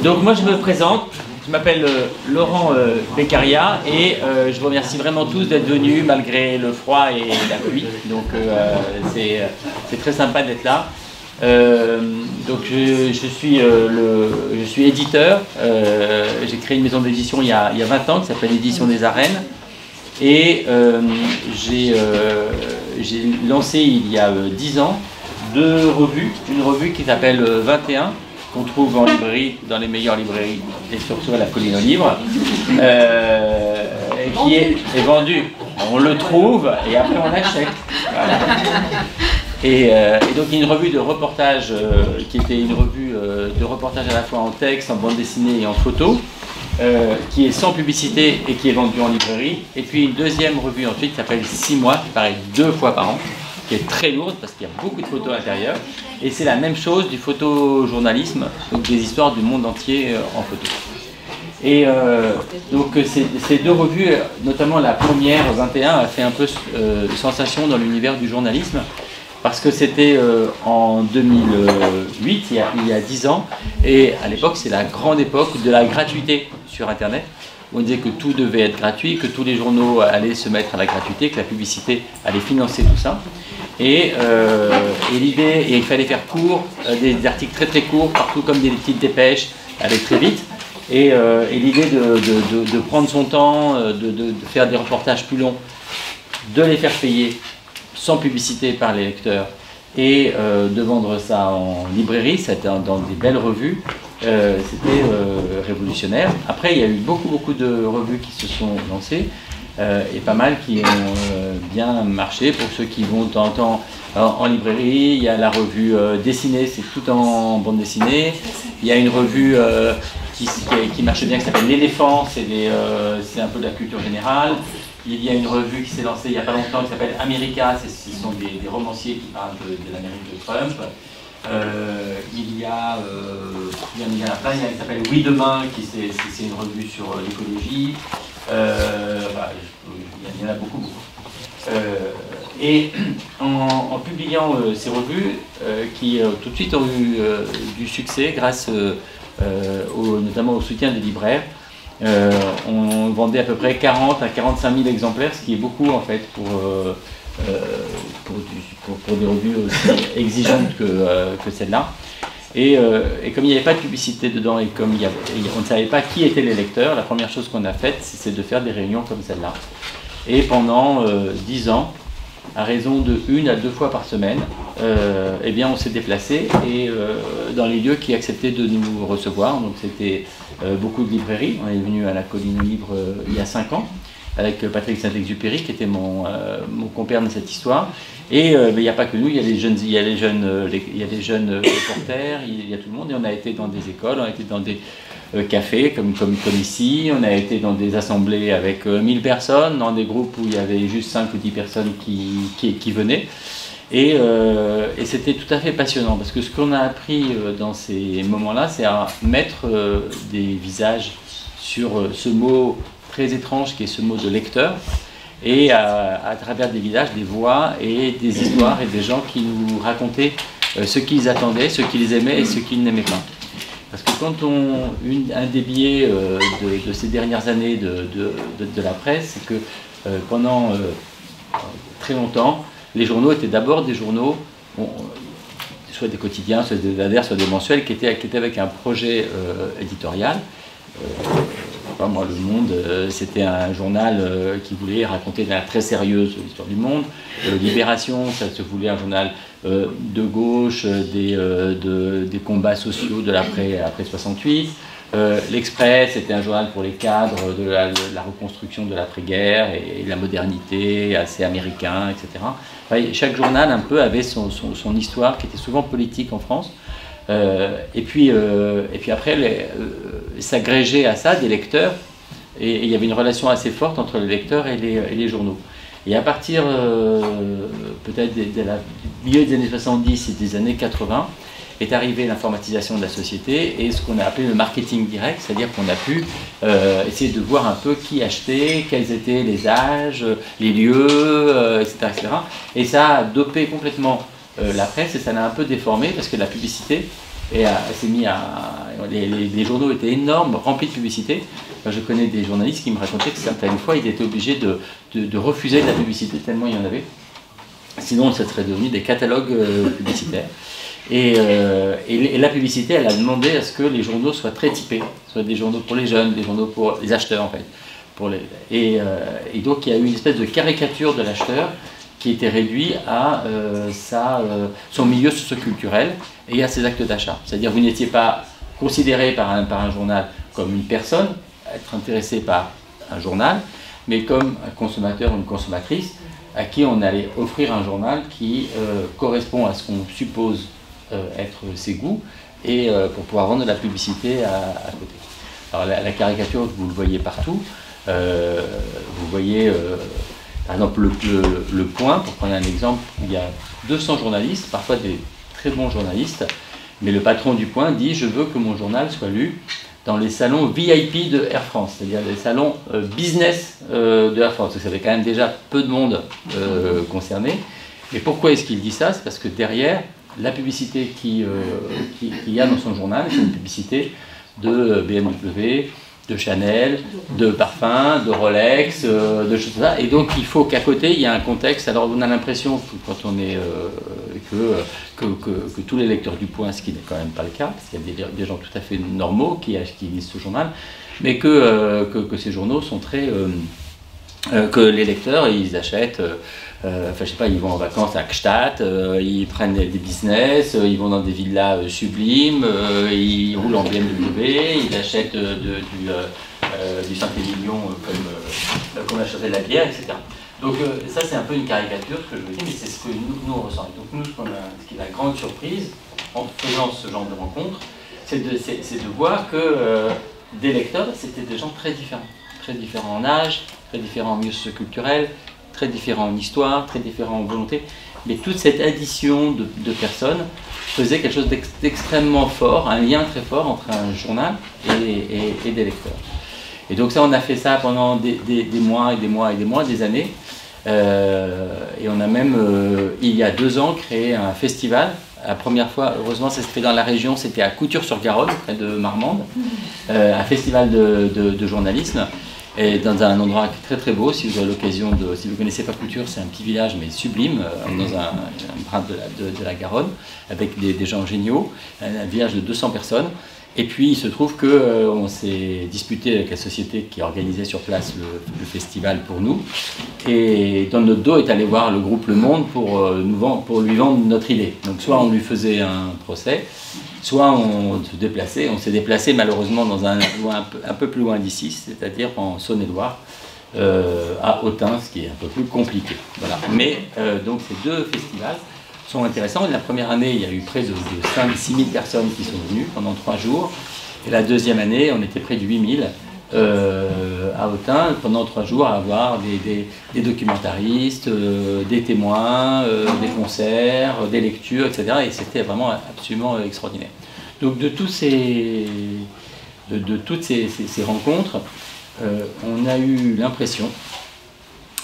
Donc moi je me présente, je m'appelle Laurent Beccaria et je vous remercie vraiment tous d'être venus malgré le froid et la pluie. Donc c'est très sympa d'être là. Donc je suis éditeur, j'ai créé une maison d'édition il y a 20 ans qui s'appelle Édition des Arènes. Et j'ai lancé il y a 10 ans 2 revues, une revue qui s'appelle 21, qu'on trouve en librairie, dans les meilleures librairies, et surtout à la Colline aux Livres, qui est vendue. On le trouve et après on l'achète. Voilà. Et donc il y a une revue de reportage qui était une revue de reportage à la fois en texte, en bande dessinée et en photo, qui est sans publicité et qui est vendue en librairie. Et puis une deuxième revue ensuite qui s'appelle 6 mois, qui paraît 2 fois par an, qui est très lourde parce qu'il y a beaucoup de photos à l'intérieur. Et c'est la même chose du photojournalisme, donc des histoires du monde entier en photo. Et donc ces 2 revues, notamment la première, 21, a fait un peu sensation dans l'univers du journalisme, parce que c'était en 2008, il y a 10 ans, et à l'époque c'est la grande époque de la gratuité sur Internet, où on disait que tout devait être gratuit, que tous les journaux allaient se mettre à la gratuité, que la publicité allait financer tout ça. Et l'idée, et il fallait faire court, des articles très très courts, partout comme des petites dépêches, aller très vite. Et l'idée de prendre son temps, de faire des reportages plus longs, de les faire payer sans publicité par les lecteurs et de vendre ça en librairie, c'était dans des belles revues, c'était révolutionnaire. Après, il y a eu beaucoup de revues qui se sont lancées et pas mal qui ont bien marché. Pour ceux qui vont de temps en temps en librairie, il y a la revue dessinée, c'est tout en bande dessinée. Il y a une revue qui marche bien, qui s'appelle L'Éléphant, c'est un peu de la culture générale. Il y a une revue qui s'est lancée il n'y a pas longtemps qui s'appelle America, ce sont des romanciers qui parlent de l'Amérique de Trump. Il y en a plein, il y a qui s'appelle Oui Demain, c'est une revue sur l'écologie. Il y en a beaucoup. Et en publiant ces revues, qui tout de suite ont eu du succès grâce notamment au soutien des libraires, on vendait à peu près 40 à 45 000 exemplaires, ce qui est beaucoup en fait pour des revues aussi exigeantes que celle-là. Et comme il n'y avait pas de publicité dedans et comme on ne savait pas qui étaient les lecteurs, la première chose qu'on a faite, c'est de faire des réunions comme celle-là. Et pendant 10 ans, à raison de 1 à 2 fois par semaine, eh bien on s'est déplacé et dans les lieux qui acceptaient de nous recevoir. Donc c'était beaucoup de librairies. On est venu à la Colline aux Livres il y a 5 ans avec Patrick Saint-Exupéry qui était mon compère de cette histoire. Et il n'y a pas que nous, il y a les jeunes reporters, il y a tout le monde. Et on a été dans des écoles, on a été dans des cafés comme ici, on a été dans des assemblées avec 1000 personnes, dans des groupes où il y avait juste 5 ou 10 personnes qui venaient. Et c'était tout à fait passionnant, parce que ce qu'on a appris dans ces moments-là, c'est à mettre des visages sur ce mot très étrange qui est ce mot de lecteur, et à travers des visages, des voix et des histoires et des gens qui nous racontaient ce qu'ils attendaient, ce qu'ils aimaient et ce qu'ils n'aimaient pas. Parce que quand un des biais de ces dernières années de la presse, c'est que pendant très longtemps, les journaux étaient d'abord des journaux, soit des quotidiens, soit des hebdomadaires, soit des mensuels, qui étaient avec un projet éditorial. Moi, Le Monde, c'était un journal qui voulait raconter de manière très sérieuse l'histoire du monde. Libération, ça se voulait un journal de gauche, des combats sociaux de après 68. L'Express, c'était un journal pour les cadres de la reconstruction de l'après-guerre et la modernité, assez américain, etc. Enfin, chaque journal un peu avait son histoire qui était souvent politique en France. Et puis après, s'agrégeaient à ça des lecteurs, et il y avait une relation assez forte entre les lecteurs et les journaux. Et à partir peut-être du milieu des années 70 et des années 80, est arrivée l'informatisation de la société et ce qu'on a appelé le marketing direct, c'est-à-dire qu'on a pu essayer de voir un peu qui achetait, quels étaient les âges, les lieux, etc., etc. Et ça a dopé complètement la presse et ça l'a un peu déformé parce que la publicité et s'est mis à... Les journaux étaient énormes, remplis de publicité. Je connais des journalistes qui me racontaient que certaines fois, ils étaient obligés de refuser de la publicité, tellement il y en avait. Sinon, ça serait devenu des catalogues publicitaires. Et la publicité, elle a demandé à ce que les journaux soient très typés, soit des journaux pour les jeunes, des journaux pour les acheteurs en fait. Et donc il y a eu une espèce de caricature de l'acheteur qui était réduit à son milieu socio-culturel et à ses actes d'achat. C'est-à-dire que vous n'étiez pas considéré par un journal comme une personne, être intéressé par un journal, mais comme un consommateur ou une consommatrice à qui on allait offrir un journal qui correspond à ce qu'on suppose être ses goûts et pour pouvoir vendre de la publicité à côté. Alors la caricature, vous le voyez partout. Vous voyez, par exemple, le Point, pour prendre un exemple, il y a 200 journalistes, parfois des très bons journalistes, mais le patron du Point dit « Je veux que mon journal soit lu dans les salons VIP de Air France », c'est-à-dire les salons business de Air France. Ça fait quand même déjà peu de monde concerné. Et pourquoi est-ce qu'il dit ça? C'est parce que derrière, la publicité qu'il y a dans son journal, c'est une publicité de BMW, de Chanel, de parfums, de Rolex, de choses comme ça. Et donc il faut qu'à côté il y ait un contexte. Alors on a l'impression quand on est que tous les lecteurs du Point, ce qui n'est quand même pas le cas, parce qu'il y a des gens tout à fait normaux qui lisent ce journal, mais que ces journaux sont très que les lecteurs ils achètent. Enfin, je sais pas, ils vont en vacances à Gstaad, ils prennent des business, ils vont dans des villas sublimes, ils roulent en BMW, ils achètent du Saint-Émilion comme acheter de la bière, etc. Donc ça c'est un peu une caricature, ce que je veux dire, mais c'est ce que nous on ressent. Donc nous, ce qui est la grande surprise en faisant ce genre de rencontre, c'est de voir que des lecteurs, c'était des gens très différents en âge, très différents en milieu socioculturel, très différents en histoire, très différents en volonté, mais toute cette addition de personnes faisait quelque chose d'extrêmement fort, un lien très fort entre un journal et des lecteurs. Et donc ça, on a fait ça pendant des mois et des mois et des mois, des années, et on a même, il y a 2 ans, créé un festival. La première fois, heureusement, ça s'est fait dans la région, c'était à Couture-sur-Garonne, près de Marmande, un festival de journalisme. Et dans un endroit très très beau, si vous avez l'occasion de... Si vous ne connaissez pas Couture, c'est un petit village mais sublime, dans un bras de la Garonne, avec des gens géniaux, un village de 200 personnes. Et puis il se trouve qu'on s'est disputé avec la société qui organisait sur place le festival pour nous. Et dans notre dos est allé voir le groupe Le Monde pour lui vendre notre idée. Donc soit on lui faisait un procès, soit on se déplaçait. On s'est déplacé malheureusement dans un peu plus loin d'ici, c'est-à-dire en Saône-et-Loire, à Autun, ce qui est un peu plus compliqué. Voilà. Mais donc ces 2 festivals sont intéressants. La première année, il y a eu près de 5-6 000 personnes qui sont venues pendant 3 jours. Et la deuxième année, on était près de 8 000 à Autun pendant 3 jours à avoir des documentaristes, des témoins, des concerts, des lectures, etc. Et c'était vraiment absolument extraordinaire. Donc de toutes ces rencontres, on a eu l'impression,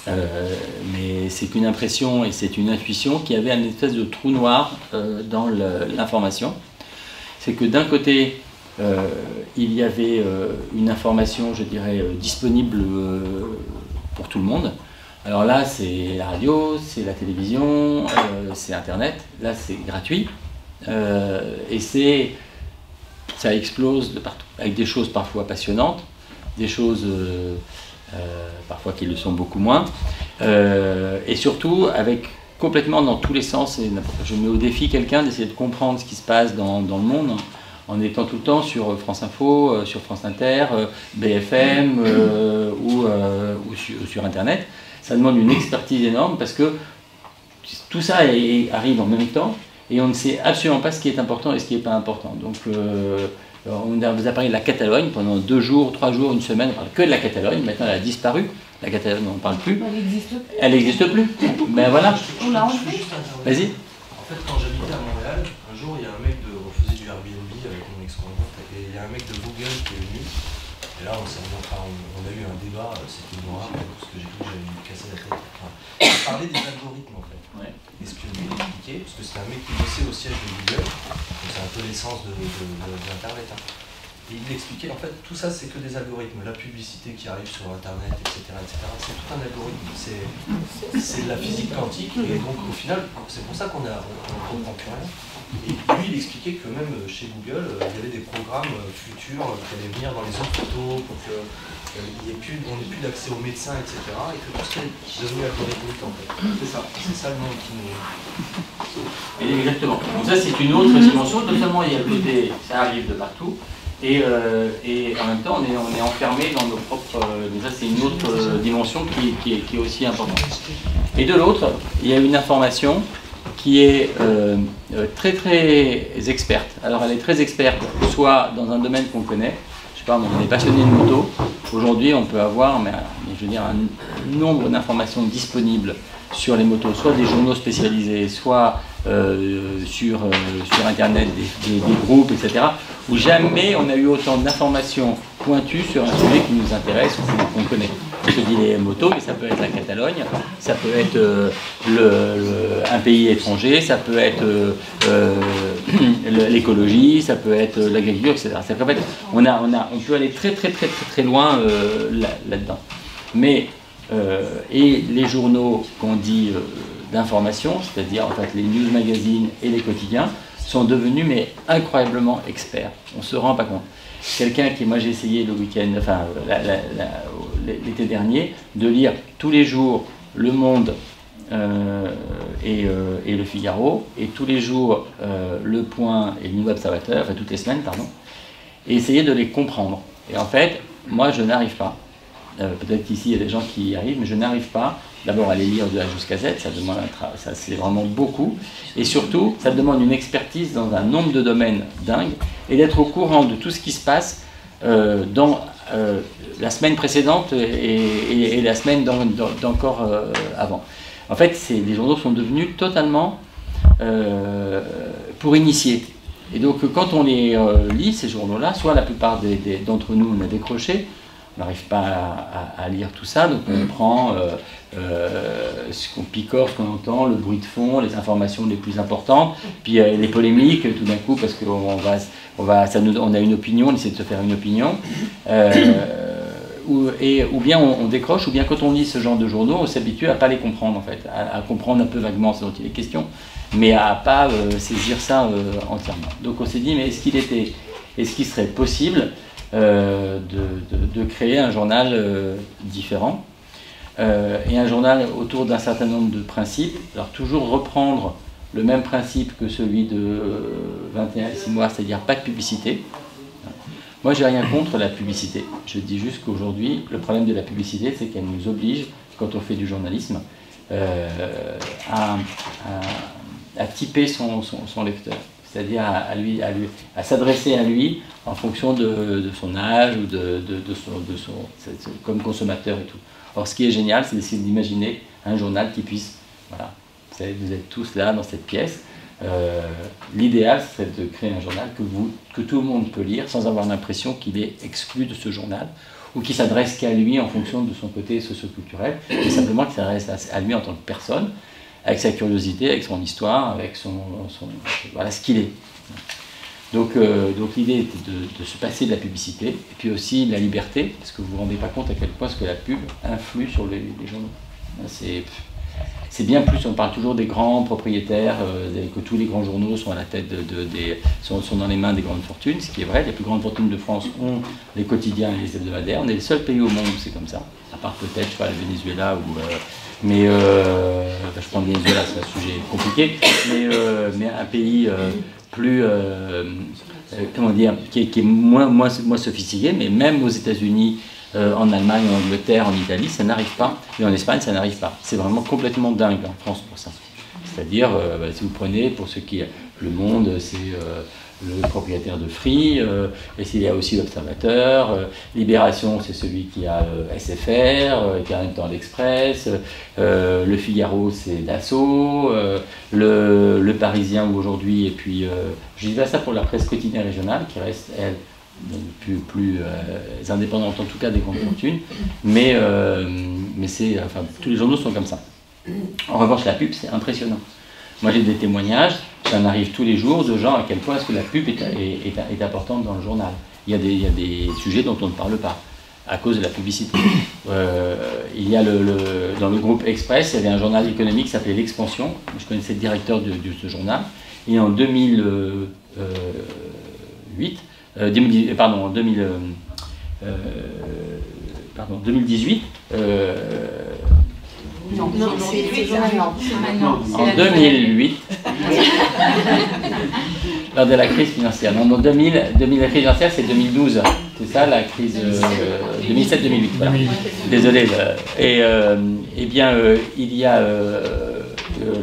mais c'est qu'une impression et c'est une intuition, qu'il y avait une espèce de trou noir dans l'information. C'est que d'un côté, il y avait une information, je dirais, disponible pour tout le monde. Alors là, c'est la radio, c'est la télévision, c'est Internet. Là, c'est gratuit. Et ça explose de partout, avec des choses parfois passionnantes, des choses parfois qui le sont beaucoup moins, et surtout avec complètement dans tous les sens. Et je mets au défi quelqu'un d'essayer de comprendre ce qui se passe dans le monde en étant tout le temps sur France Info, sur France Inter, BFM ou sur Internet. Ça demande une expertise énorme parce que tout ça arrive en même temps et on ne sait absolument pas ce qui est important et ce qui n'est pas important. Donc on vous a parlé de la Catalogne pendant 2 jours, 3 jours, une semaine, on ne parle que de la Catalogne. Maintenant elle a disparu, la Catalogne on ne parle plus. Elle n'existe plus. Ben voilà. On l'a enlevé. Vas-y. En fait, quand j'habitais à Montréal, un jour il y a un mec on faisait du Airbnb avec mon ex-conjointe et il y a un mec de Google qui est venu. Et là on a eu un débat, c'était noir, parce que j'ai cru que j'allais lui casser la tête. Enfin, on parlait des algorithmes en fait. Ouais. Est-ce que expliqué, parce que c'est un mec qui bossait au siège de Google, donc c'est un peu l'essence de l'Internet. Hein. Et il expliquait, en fait, tout ça c'est que des algorithmes, la publicité qui arrive sur Internet, etc. c'est tout un algorithme, c'est de la physique quantique, et donc au final, c'est pour ça qu'on ne comprend plus rien. Et lui, il expliquait que même chez Google, il y avait des programmes futurs qui allaient venir dans les hôpitaux pour que on n'ait plus d'accès aux médecins, etc. Et que tout ce qui est devenu algorithmique, en fait. C'est ça le monde qui nous... Exactement. Donc ça, c'est une autre dimension. Non seulement il y a le côté, ça arrive de partout, et en même temps, on est enfermé dans nos propres... ça, c'est une autre dimension qui est aussi importante. Et de l'autre, il y a une information qui est très très experte. Alors elle est très experte, soit dans un domaine qu'on connaît, je sais pas, on est passionné de moto, aujourd'hui on peut avoir je veux dire, un nombre d'informations disponibles sur les motos, soit des journaux spécialisés, soit sur internet, des groupes, etc., où jamais on a eu autant d'informations pointues sur un sujet qui nous intéresse ou qu'on connaît. Je dis les motos, mais ça peut être la Catalogne, ça peut être un pays étranger, ça peut être l'écologie, ça peut être l'agriculture, etc. En fait, on peut aller très loin là-dedans. Mais et les journaux qu'on dit d'information, c'est-à-dire en fait les news magazines et les quotidiens, sont devenus mais incroyablement experts. On ne se rend pas compte. Quelqu'un moi j'ai essayé le week-end, enfin l'été dernier, de lire tous les jours Le Monde et Le Figaro, et tous les jours Le Point et Le Nouveau Observateur, enfin toutes les semaines, pardon, et essayer de les comprendre. Et en fait, moi je n'arrive pas. Peut-être qu'ici il y a des gens qui y arrivent, mais je n'arrive pas d'abord à les lire de A jusqu'à Z, ça demande ça c'est vraiment beaucoup, et surtout ça demande une expertise dans un nombre de domaines dingue, et d'être au courant de tout ce qui se passe dans la semaine précédente et la semaine d'encore avant. En fait, les journaux sont devenus totalement pour initier. Et donc quand on les lit, ces journaux-là, soit la plupart d'entre nous on a décroché, on n'arrive pas à lire tout ça, donc on prend ce qu'on picore, ce qu'on entend, le bruit de fond, les informations les plus importantes, puis les polémiques tout d'un coup, parce qu'on on a une opinion, on essaie de se faire une opinion, ou bien on décroche, ou bien quand on lit ce genre de journaux, on s'habitue à ne pas les comprendre en fait, à comprendre un peu vaguement ce dont il est question, mais à ne pas saisir ça entièrement. Donc on s'est dit, mais est-ce qu'il serait possible de créer un journal différent, et un journal autour d'un certain nombre de principes. Alors toujours reprendre le même principe que celui de 21 et 6 mois, c'est-à-dire pas de publicité. Moi j'ai rien contre la publicité, je dis juste qu'aujourd'hui le problème de la publicité c'est qu'elle nous oblige, quand on fait du journalisme, à typer son lecteur. C'est-à-dire à s'adresser à lui en fonction de son âge ou comme consommateur et tout. Or, ce qui est génial, c'est d'essayer d'imaginer un journal qui puisse, voilà, vous êtes tous là dans cette pièce. L'idéal, serait de créer un journal que tout le monde peut lire sans avoir l'impression qu'il est exclu de ce journal ou qui s'adresse qu'à lui en fonction de son côté socio-culturel, mais simplement qu'il s'adresse à lui en tant que personne, avec sa curiosité, avec son histoire, avec voilà ce qu'il est. Donc l'idée était de se passer de la publicité, et puis aussi de la liberté, parce que vous ne vous rendez pas compte à quel point que la pub influe sur les journaux. C'est bien plus, on parle toujours des grands propriétaires, que tous les grands journaux sont à la tête sont dans les mains des grandes fortunes, ce qui est vrai. Les plus grandes fortunes de France ont les quotidiens et les hebdomadaires. On est le seul pays au monde où c'est comme ça, à part peut-être, je sais pas, le Venezuela ou... mais je prends le Venezuela, c'est un sujet compliqué, mais un pays plus, comment dire, qui est moins sophistiqué, mais même aux États-Unis, en Allemagne, en Angleterre, en Italie, ça n'arrive pas, et en Espagne, ça n'arrive pas. C'est vraiment complètement dingue en France pour ça. C'est-à-dire, si vous prenez, pour ceux qui... Le Monde, c'est le propriétaire de Free, et il y a aussi l'Observateur, Libération, c'est celui qui a SFR, qui a en même temps l'Express, le Figaro, c'est Dassault, le Parisien aujourd'hui, et puis je dis pas ça pour la presse quotidienne régionale, qui reste, elle, plus indépendante, en tout cas des grandes fortunes, mais c'est, enfin, tous les journaux sont comme ça. En revanche, la pub, c'est impressionnant. Moi j'ai des témoignages, ça m'arrive tous les jours de gens à quel point est-ce que la pub est importante dans le journal. Il y a des sujets dont on ne parle pas à cause de la publicité. Il y a dans le groupe Express, il y avait un journal économique qui s'appelait L'Expansion. Je connaissais le directeur de ce journal. Et en 2018, en 2008, lors de la crise financière. Non, 2000, la crise financière, c'est 2012. C'est ça, la crise 2007-2008. Voilà. Désolé. Eh bien, il y a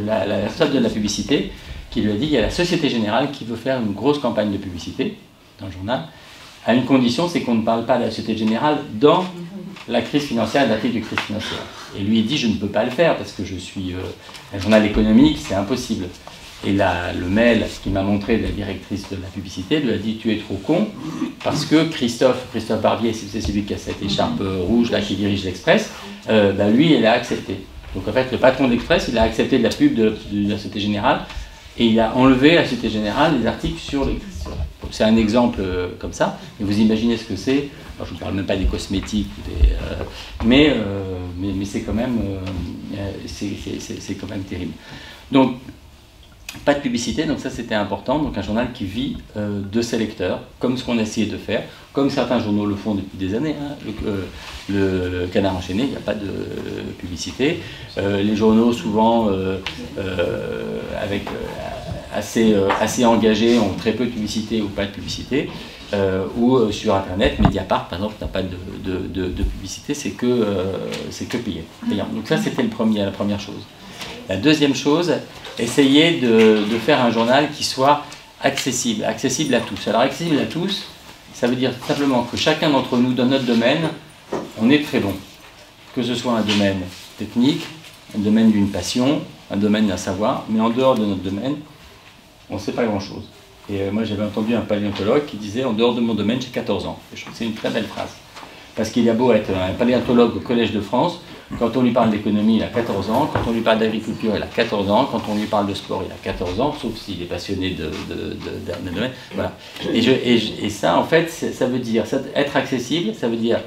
la responsable de la publicité qui lui a dit il y a la Société Générale qui veut faire une grosse campagne de publicité dans le journal, à une condition, c'est qu'on ne parle pas de la Société Générale dans la crise financière et l'article de crise financière. Et lui, il dit je ne peux pas le faire parce que je suis un journal économique, c'est impossible. Et le mail qu'il m'a montré de la directrice de la publicité lui a dit tu es trop con parce que Christophe Barbier, c'est celui qui a cette écharpe rouge là qui dirige l'Express, lui il a accepté. Donc en fait le patron d'Express il a accepté de la pub de la Société Générale et il a enlevé à la Société Générale les articles sur les... C'est un exemple comme ça, et vous imaginez ce que c'est. Je ne vous parle même pas des cosmétiques, mais c'est quand même terrible. Donc pas de publicité, donc ça c'était important, donc un journal qui vit de ses lecteurs, comme ce qu'on a essayé de faire, comme certains journaux le font depuis des années. Le Canard enchaîné, il n'y a pas de publicité. Les journaux souvent assez engagés ont très peu de publicité ou pas de publicité. Ou sur Internet, Mediapart par exemple n'a pas de publicité, c'est que payé. Donc ça c'était la première chose. La deuxième chose, essayer de faire un journal qui soit accessible à tous. Alors accessible à tous, ça veut dire simplement que chacun d'entre nous, dans notre domaine, on est très bon. Que ce soit un domaine technique, un domaine d'une passion, un domaine d'un savoir, mais en dehors de notre domaine, on ne sait pas grand-chose. Et moi j'avais entendu un paléontologue qui disait « En dehors de mon domaine, j'ai 14 ans ». Et je trouve que c'est une très belle phrase. Parce qu'il y a beau être un paléontologue au Collège de France, quand on lui parle d'économie, il a 14 ans, quand on lui parle d'agriculture, il a 14 ans, quand on lui parle de sport, il a 14 ans, sauf s'il est passionné d'un domaine. Voilà. Et ça, en fait, ça veut dire, être accessible, ça veut dire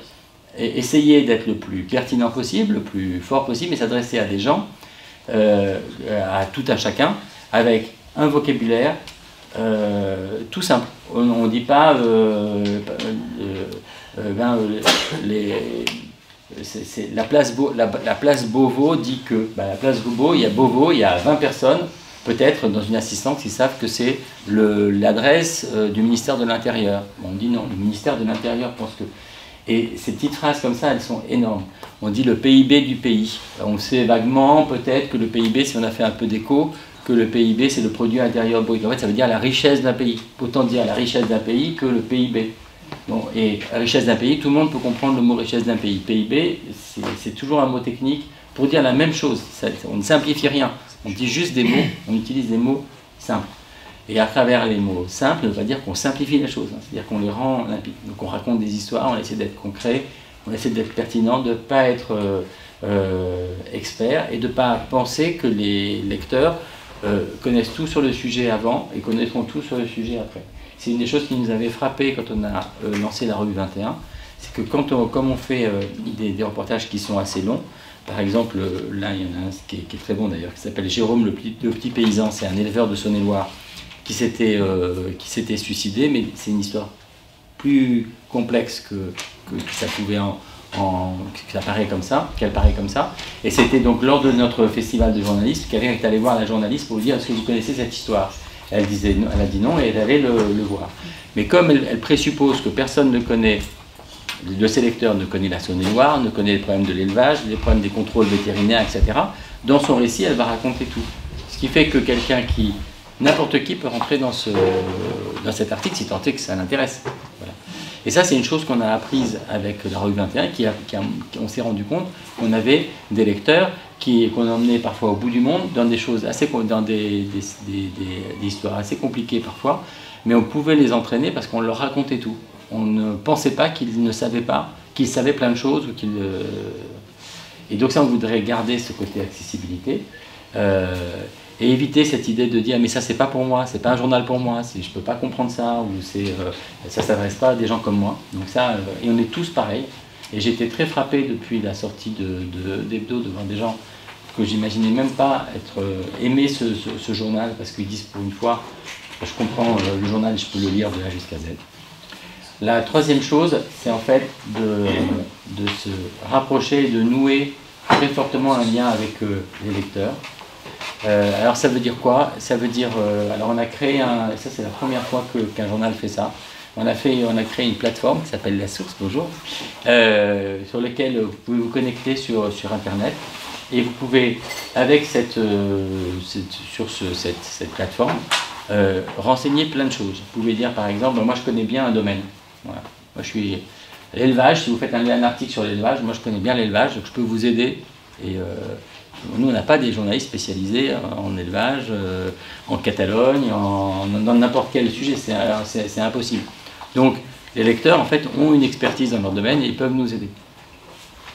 essayer d'être le plus pertinent possible, le plus fort possible, mais s'adresser à des gens, à tout un chacun, avec un vocabulaire tout simple. On ne dit pas la place Beauvau dit que la place Beauvau, il y a 20 personnes, peut-être dans une assistance, qui savent que c'est l'adresse du ministère de l'Intérieur. On dit non, le ministère de l'Intérieur pense que... Et ces petites phrases comme ça, elles sont énormes. On dit le PIB du pays. On sait vaguement, peut-être, que le PIB, si on a fait un peu d'écho, que le PIB, c'est le produit intérieur brut. En fait, ça veut dire la richesse d'un pays. Autant dire la richesse d'un pays que le PIB. Bon, et la richesse d'un pays, tout le monde peut comprendre le mot richesse d'un pays. PIB, c'est toujours un mot technique pour dire la même chose. On ne simplifie rien. On dit juste des mots, on utilise des mots simples. Et à travers les mots simples, ça veut pas dire qu'on simplifie les choses. C'est-à-dire qu'on les rend limpides. Donc on raconte des histoires, on essaie d'être concret, on essaie d'être pertinent, de ne pas être expert et de ne pas penser que les lecteurs connaissent tout sur le sujet avant et connaîtront tout sur le sujet après. C'est une des choses qui nous avait frappé quand on a lancé la revue 21, c'est que comme on fait des reportages qui sont assez longs, par exemple, là il y en a un qui est très bon d'ailleurs, qui s'appelle Jérôme le petit paysan, c'est un éleveur de Saône-et-Loire qui s'était suicidé, mais c'est une histoire plus complexe que ça pouvait qu'elle paraît comme ça. Et c'était donc lors de notre festival de journalistes, quelqu'un est allé voir la journaliste pour lui dire est-ce que vous connaissez cette histoire? Elle a dit non et elle allait le voir. Mais comme elle présuppose que personne ne connaît, le sélecteur ne connaît la Saône-et-Loire, ne connaît les problèmes de l'élevage, les problèmes des contrôles vétérinaires, etc., dans son récit, elle va raconter tout. Ce qui fait que n'importe qui peut rentrer dans cet article si tant est que ça l'intéresse. Voilà. Et ça, c'est une chose qu'on a apprise avec la revue 21, on s'est rendu compte qu'on avait des lecteurs qu'on emmenait parfois au bout du monde, dans des choses dans des histoires assez compliquées parfois, mais on pouvait les entraîner parce qu'on leur racontait tout. On ne pensait pas qu'ils ne savaient pas, qu'ils savaient plein de choses. Et donc ça, on voudrait garder ce côté accessibilité. et éviter cette idée de dire mais ça c'est pas pour moi, c'est pas un journal pour moi, je peux pas comprendre ça, ou ça s'adresse pas à des gens comme moi. Donc ça, et on est tous pareils. Et j'ai été très frappé depuis la sortie d'Hebdo de voir des gens que j'imaginais même pas aimer ce journal, parce qu'ils disent pour une fois, je comprends le journal, je peux le lire de A jusqu'à Z. La troisième chose, c'est en fait de se rapprocher, de nouer très fortement un lien avec les lecteurs. Alors ça veut dire quoi? Ça veut dire, alors on a créé ça c'est la première fois qu'un journal fait ça. On a créé une plateforme qui s'appelle La Source, bonjour, sur laquelle vous pouvez vous connecter sur Internet, et vous pouvez, avec cette plateforme, renseigner plein de choses. Vous pouvez dire par exemple, moi je connais bien un domaine. Voilà. Moi je suis l'élevage, si vous faites un article sur l'élevage, moi je connais bien l'élevage, donc je peux vous aider. Et nous on n'a pas des journalistes spécialisés en élevage, en Catalogne, dans n'importe quel sujet, c'est impossible. Donc les lecteurs en fait ont une expertise dans leur domaine et ils peuvent nous aider.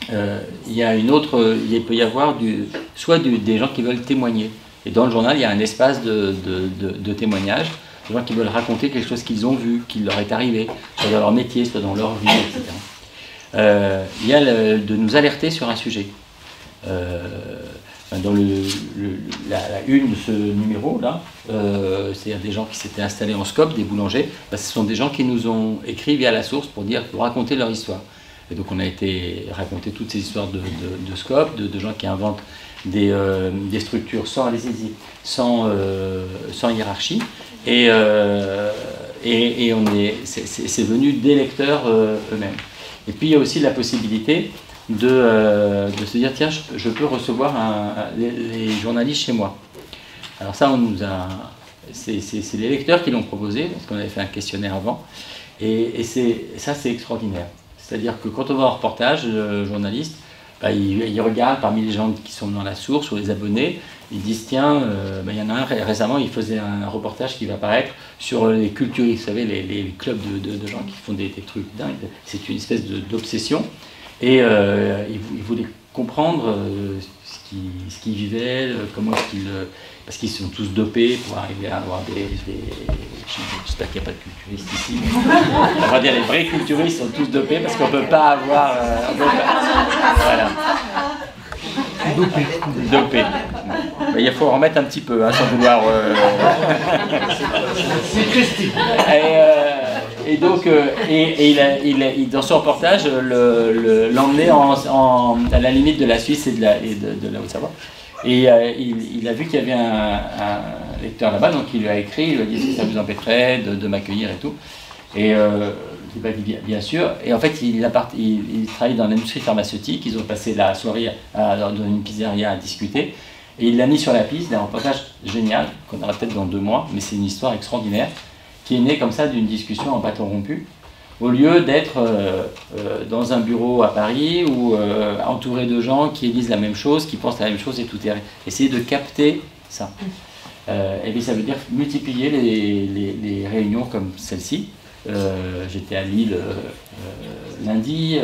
Il peut y avoir des gens qui veulent témoigner. Et dans le journal, il y a un espace de témoignage, des gens qui veulent raconter quelque chose qu'ils ont vu, qui leur est arrivé, soit dans leur métier, soit dans leur vie, etc. Il y a de nous alerter sur un sujet. Dans la une de ce numéro-là, c'est-à-dire des gens qui s'étaient installés en scope, des boulangers, ce sont des gens qui nous ont écrit via La Source pour raconter leur histoire. Et donc on a été raconter toutes ces histoires de scope, de gens qui inventent des structures sans anesthésie, sans hiérarchie, et c'est venu des lecteurs eux-mêmes. Et puis il y a aussi la possibilité de se dire tiens, je peux recevoir les journalistes chez moi. Alors ça, c'est les lecteurs qui l'ont proposé, parce qu'on avait fait un questionnaire avant, et ça c'est extraordinaire. C'est-à-dire que quand on va en reportage, le journaliste, il regarde parmi les gens qui sont dans La Source ou les abonnés, ils disent tiens, il y en a un récemment, il faisait un reportage qui va apparaître sur les culturistes, vous savez, les clubs de gens qui font des trucs dingues, c'est une espèce d'obsession, et il voulait comprendre ce qu'ils vivaient, comment est-ce qu'ils... parce qu'ils sont tous dopés pour arriver à avoir j'espère qu'il n'y a pas de culturistes ici, mais on va dire les vrais culturistes sont tous dopés parce qu'on ne peut pas avoir... voilà. Dopé. Il faut en remettre un petit peu, sans vouloir... Et donc, dans son reportage, l'emmenait à la limite de la Suisse et de la Haute-Savoie. Et il a vu qu'il y avait un lecteur là-bas, donc il lui a écrit, il lui a dit si ça vous empêcherait de m'accueillir et tout. Et il m'a dit bien sûr. Et en fait, il travaille dans l'industrie pharmaceutique. Ils ont passé la soirée dans une pizzeria à discuter. Et il l'a mis sur la piste d'un reportage génial, qu'on aura peut-être dans 2 mois, mais c'est une histoire extraordinaire, qui est née comme ça d'une discussion en bâton rompu, au lieu d'être dans un bureau à Paris ou entouré de gens qui lisent la même chose, qui pensent la même chose, et tout est... Essayer de capter ça. Et bien ça veut dire multiplier les réunions comme celle-ci. J'étais à Lille lundi,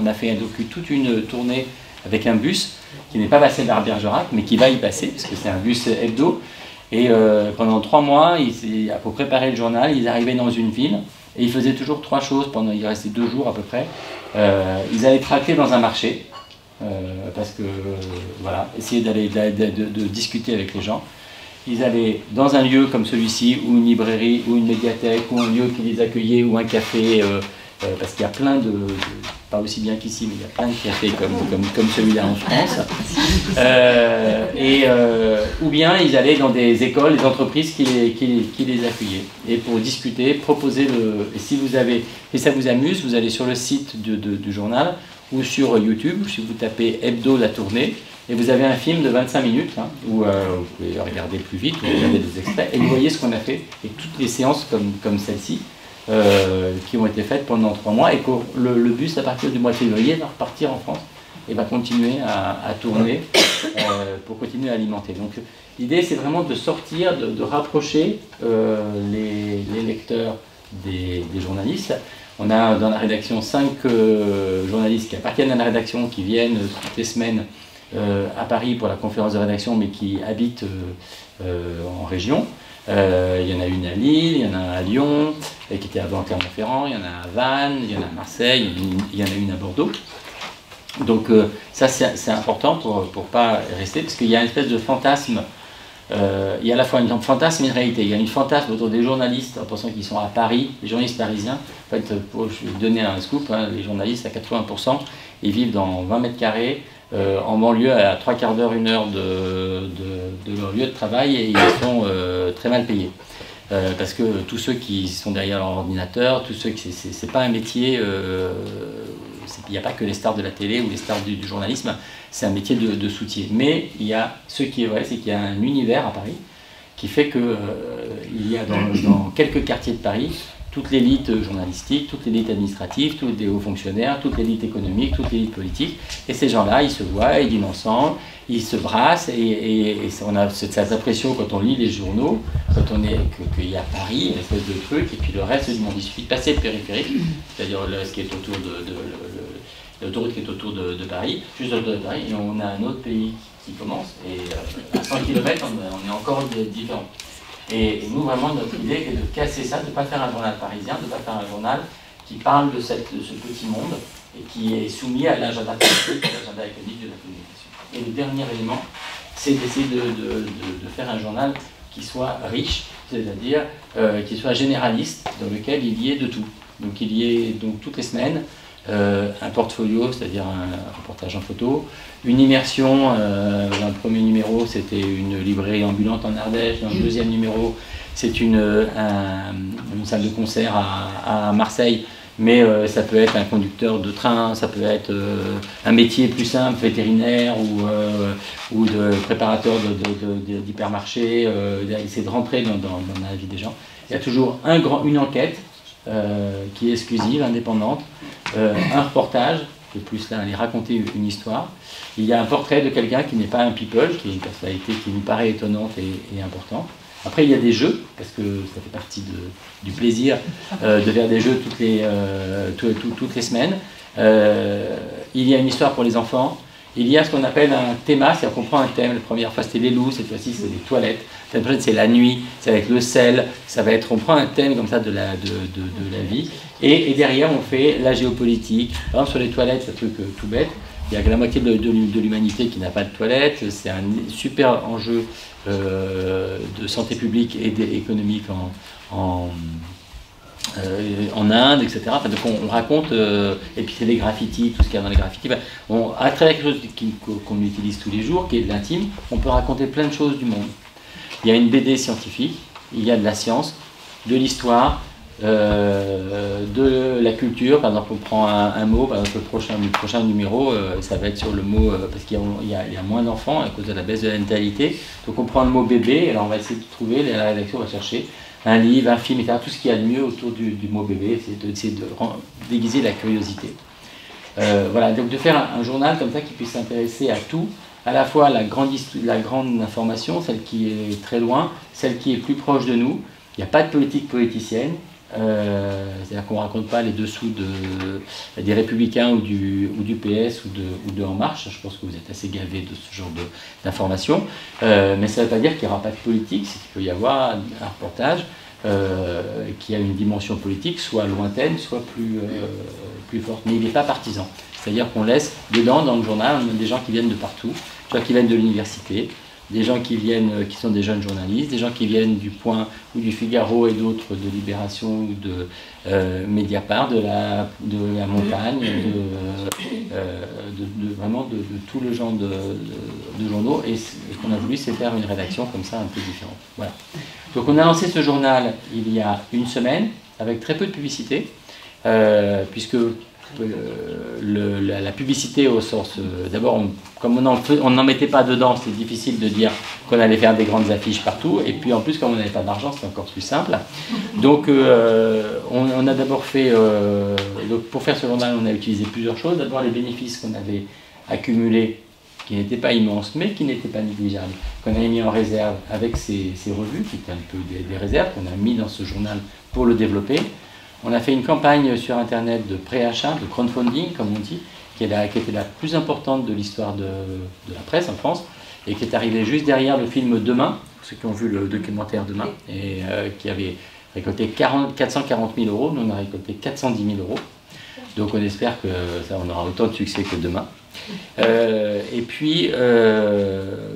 on a fait toute une tournée avec un bus qui n'est pas passé vers Bergerac, mais qui va y passer, parce que c'est un bus hebdo. Et pendant 3 mois, pour préparer le journal, ils arrivaient dans une ville, et ils faisaient toujours 3 choses, il restait 2 jours à peu près. Ils allaient traquer dans un marché, parce que, voilà, essayer de discuter avec les gens. Ils allaient dans un lieu comme celui-ci, ou une librairie, ou une médiathèque, ou un lieu qui les accueillait, ou un café, parce qu'il y a plein pas aussi bien qu'ici, mais il y a plein de cafés comme celui-là en France. Ou bien ils allaient dans des écoles, des entreprises qui les accueillaient. Et pour discuter, proposer et si ça vous amuse, vous allez sur le site du journal, ou sur YouTube, si vous tapez Hebdo la tournée, et vous avez un film de 25 minutes, où vous pouvez regarder plus vite, vous regardez des extraits, et vous voyez ce qu'on a fait, et toutes les séances comme celle-ci, qui ont été faites pendant 3 mois, et que le bus, à partir du mois de février, va repartir en France, et va continuer à tourner, pour continuer à alimenter. Donc l'idée, c'est vraiment de sortir, de rapprocher les lecteurs des journalistes. On a dans la rédaction 5 journalistes qui appartiennent à la rédaction, qui viennent toutes les semaines à Paris pour la conférence de rédaction, mais qui habitent en région. Il y en a une à Lille, il y en a à Lyon, qui était avant Clermont-Ferrand, il y en a à Vannes, il y en a à Marseille, il y en a une à Bordeaux. Donc ça c'est important pour ne pas rester, parce qu'il y a une espèce de fantasme, il y a à la fois un fantasme et une réalité. Il y a une fantasme autour des journalistes en pensant qu'ils sont à Paris, les journalistes parisiens. En fait, je vais donner un scoop, hein, les journalistes à 80%, ils vivent dans 20 mètres carrés, en banlieue à 3/4 d'heure, 1 heure de leur lieu de travail, et ils sont très mal payés. Parce que tous ceux qui sont derrière leur ordinateur, tous ceux qui c'est pas un métier, il n'y a pas que les stars de la télé ou les stars du journalisme, c'est un métier de soutien. Mais il y a, ce qui est vrai, c'est qu'il y a un univers à Paris qui fait que il y a dans quelques quartiers de Paris toute l'élite journalistique, toute l'élite administrative, tous les hauts fonctionnaires, toute l'élite économique, toute l'élite politique. Et ces gens-là, ils se voient, ils dînent ensemble, ils se brassent, et on a cette impression quand on lit les journaux, quand on est qu'il y a Paris, une espèce de truc, et puis le reste du monde. Il suffit de passer le périphérique, c'est-à-dire ce qui est autour l'autoroute qui est autour de Paris, juste autour de Paris, et on a un autre pays qui commence, et à 100 km, on est encore différent. Et nous, vraiment, notre idée est de casser ça, de ne pas faire un journal parisien, de ne pas faire un journal qui parle de ce petit monde et qui est soumis à l'agenda politique, à l'agenda économique de la communication. Et le dernier élément, c'est d'essayer de faire un journal qui soit riche, c'est-à-dire qui soit généraliste, dans lequel il y ait de tout. Donc il y ait donc, toutes les semaines un portfolio, c'est-à-dire un reportage en photo, une immersion. Dans le premier numéro, c'était une librairie ambulante en Ardèche. Dans le deuxième numéro, c'est une salle de concert à Marseille. Mais ça peut être un conducteur de train, ça peut être un métier plus simple, vétérinaire ou de préparateur d'hypermarché, essayer de rentrer dans la vie des gens. Il y a toujours une enquête qui est exclusive, indépendante, un reportage, de plus là, aller raconter une histoire. Il y a un portrait de quelqu'un qui n'est pas un people, qui est une personnalité qui nous paraît étonnante et importante. Après, il y a des jeux, parce que ça fait partie du plaisir de faire des jeux toutes les semaines. Il y a une histoire pour les enfants. Il y a ce qu'on appelle un théma, c'est-à-dire qu'on prend un thème. La première fois, c'était les loups, cette fois-ci, c'est les toilettes. Cette prochaine, c'est la nuit, ça va être le sel. Ça va être, on prend un thème comme ça de la vie. Et derrière, on fait la géopolitique. Par exemple, sur les toilettes, c'est un truc tout bête. Il y a que la moitié de l'humanité qui n'a pas de toilette. C'est un super enjeu de santé publique et économique en Inde, etc. Enfin, donc on raconte, et puis c'est les graffitis, tout ce qu'il y a dans les graffitis. À travers quelque chose qu'on utilise tous les jours, qui est de l'intime, on peut raconter plein de choses du monde. Il y a une BD scientifique, il y a de la science, de l'histoire, de la culture. Par exemple, on prend un mot, par exemple le prochain numéro, ça va être sur le mot, parce qu'il y a moins d'enfants à cause de la baisse de la natalité. Donc on prend le mot bébé, et alors on va essayer de trouver, la rédaction va chercher un livre, un film, etc. Tout ce qu'il y a de mieux autour du mot bébé, c'est d'essayer de déguiser la curiosité. Voilà, donc de faire un journal comme ça qui puisse s'intéresser à tout, à la fois la grande information, celle qui est très loin, celle qui est plus proche de nous. Il n'y a pas de politique politicienne, c'est-à-dire qu'on ne raconte pas les dessous des Républicains ou du PS ou de En Marche. Je pense que vous êtes assez gavés de ce genre d'informations. Mais ça ne veut pas dire qu'il n'y aura pas de politique, c'est qu'il peut y avoir un reportage qui a une dimension politique, soit lointaine, soit plus forte. Mais il n'est pas partisan. C'est-à-dire qu'on laisse dedans, dans le journal, des gens qui viennent de partout, des gens qui viennent de l'université, des gens qui sont des jeunes journalistes, des gens qui viennent du Point ou du Figaro et d'autres, de Libération ou de Mediapart, de la montagne, vraiment de tout le genre de journaux. Et ce qu'on a voulu, c'est faire une rédaction comme ça, un peu différente. Voilà. Donc on a lancé ce journal il y a une semaine, avec très peu de publicité, puisque la publicité au sens... D'abord, comme on n'en mettait pas dedans, c'était difficile de dire qu'on allait faire des grandes affiches partout. Et puis en plus, comme on n'avait pas d'argent, c'était encore plus simple. Donc on a d'abord fait... donc pour faire ce journal, on a utilisé plusieurs choses. D'abord les bénéfices qu'on avait accumulés, qui n'étaient pas immenses, mais qui n'étaient pas négligeables, qu'on avait mis en réserve avec ces revues, qui étaient un peu des réserves, qu'on a mis dans ce journal pour le développer. On a fait une campagne sur Internet de préachat, de crowdfunding, comme on dit, qui était la plus importante de l'histoire de la presse en France, et qui est arrivée juste derrière le film Demain, pour ceux qui ont vu le documentaire Demain, et qui avait récolté 440 000 euros. Nous, on a récolté 410 000 euros. Donc on espère que ça, on aura autant de succès que Demain. Et puis,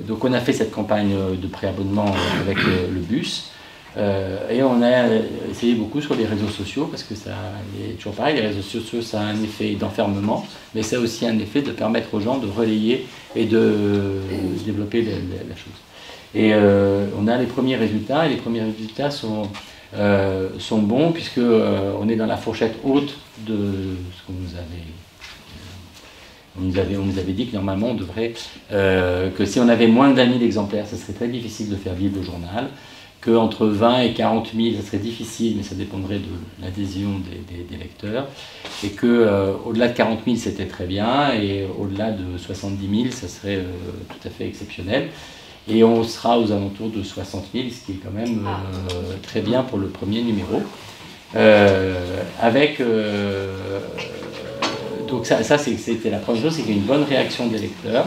donc on a fait cette campagne de préabonnement avec le bus. Et on a essayé beaucoup sur les réseaux sociaux, parce que ça est toujours pareil, les réseaux sociaux, ça a un effet d'enfermement, mais ça a aussi un effet de permettre aux gens de relayer et de développer la chose. Et on a les premiers résultats, et les premiers résultats sont bons, puisque on est dans la fourchette haute de ce qu'on nous avait... On nous avait dit que normalement on devrait, que si on avait moins d'1 000 exemplaires, ça serait très difficile de faire vivre le journal, qu'entre 20 et 40 000, ça serait difficile, mais ça dépendrait de l'adhésion des lecteurs, et qu'au-delà de 40 000, c'était très bien, et au-delà de 70 000, ça serait tout à fait exceptionnel. Et on sera aux alentours de 60 000, ce qui est quand même très bien pour le premier numéro. Donc ça c'était la première chose, c'est qu'il y a une bonne réaction des lecteurs.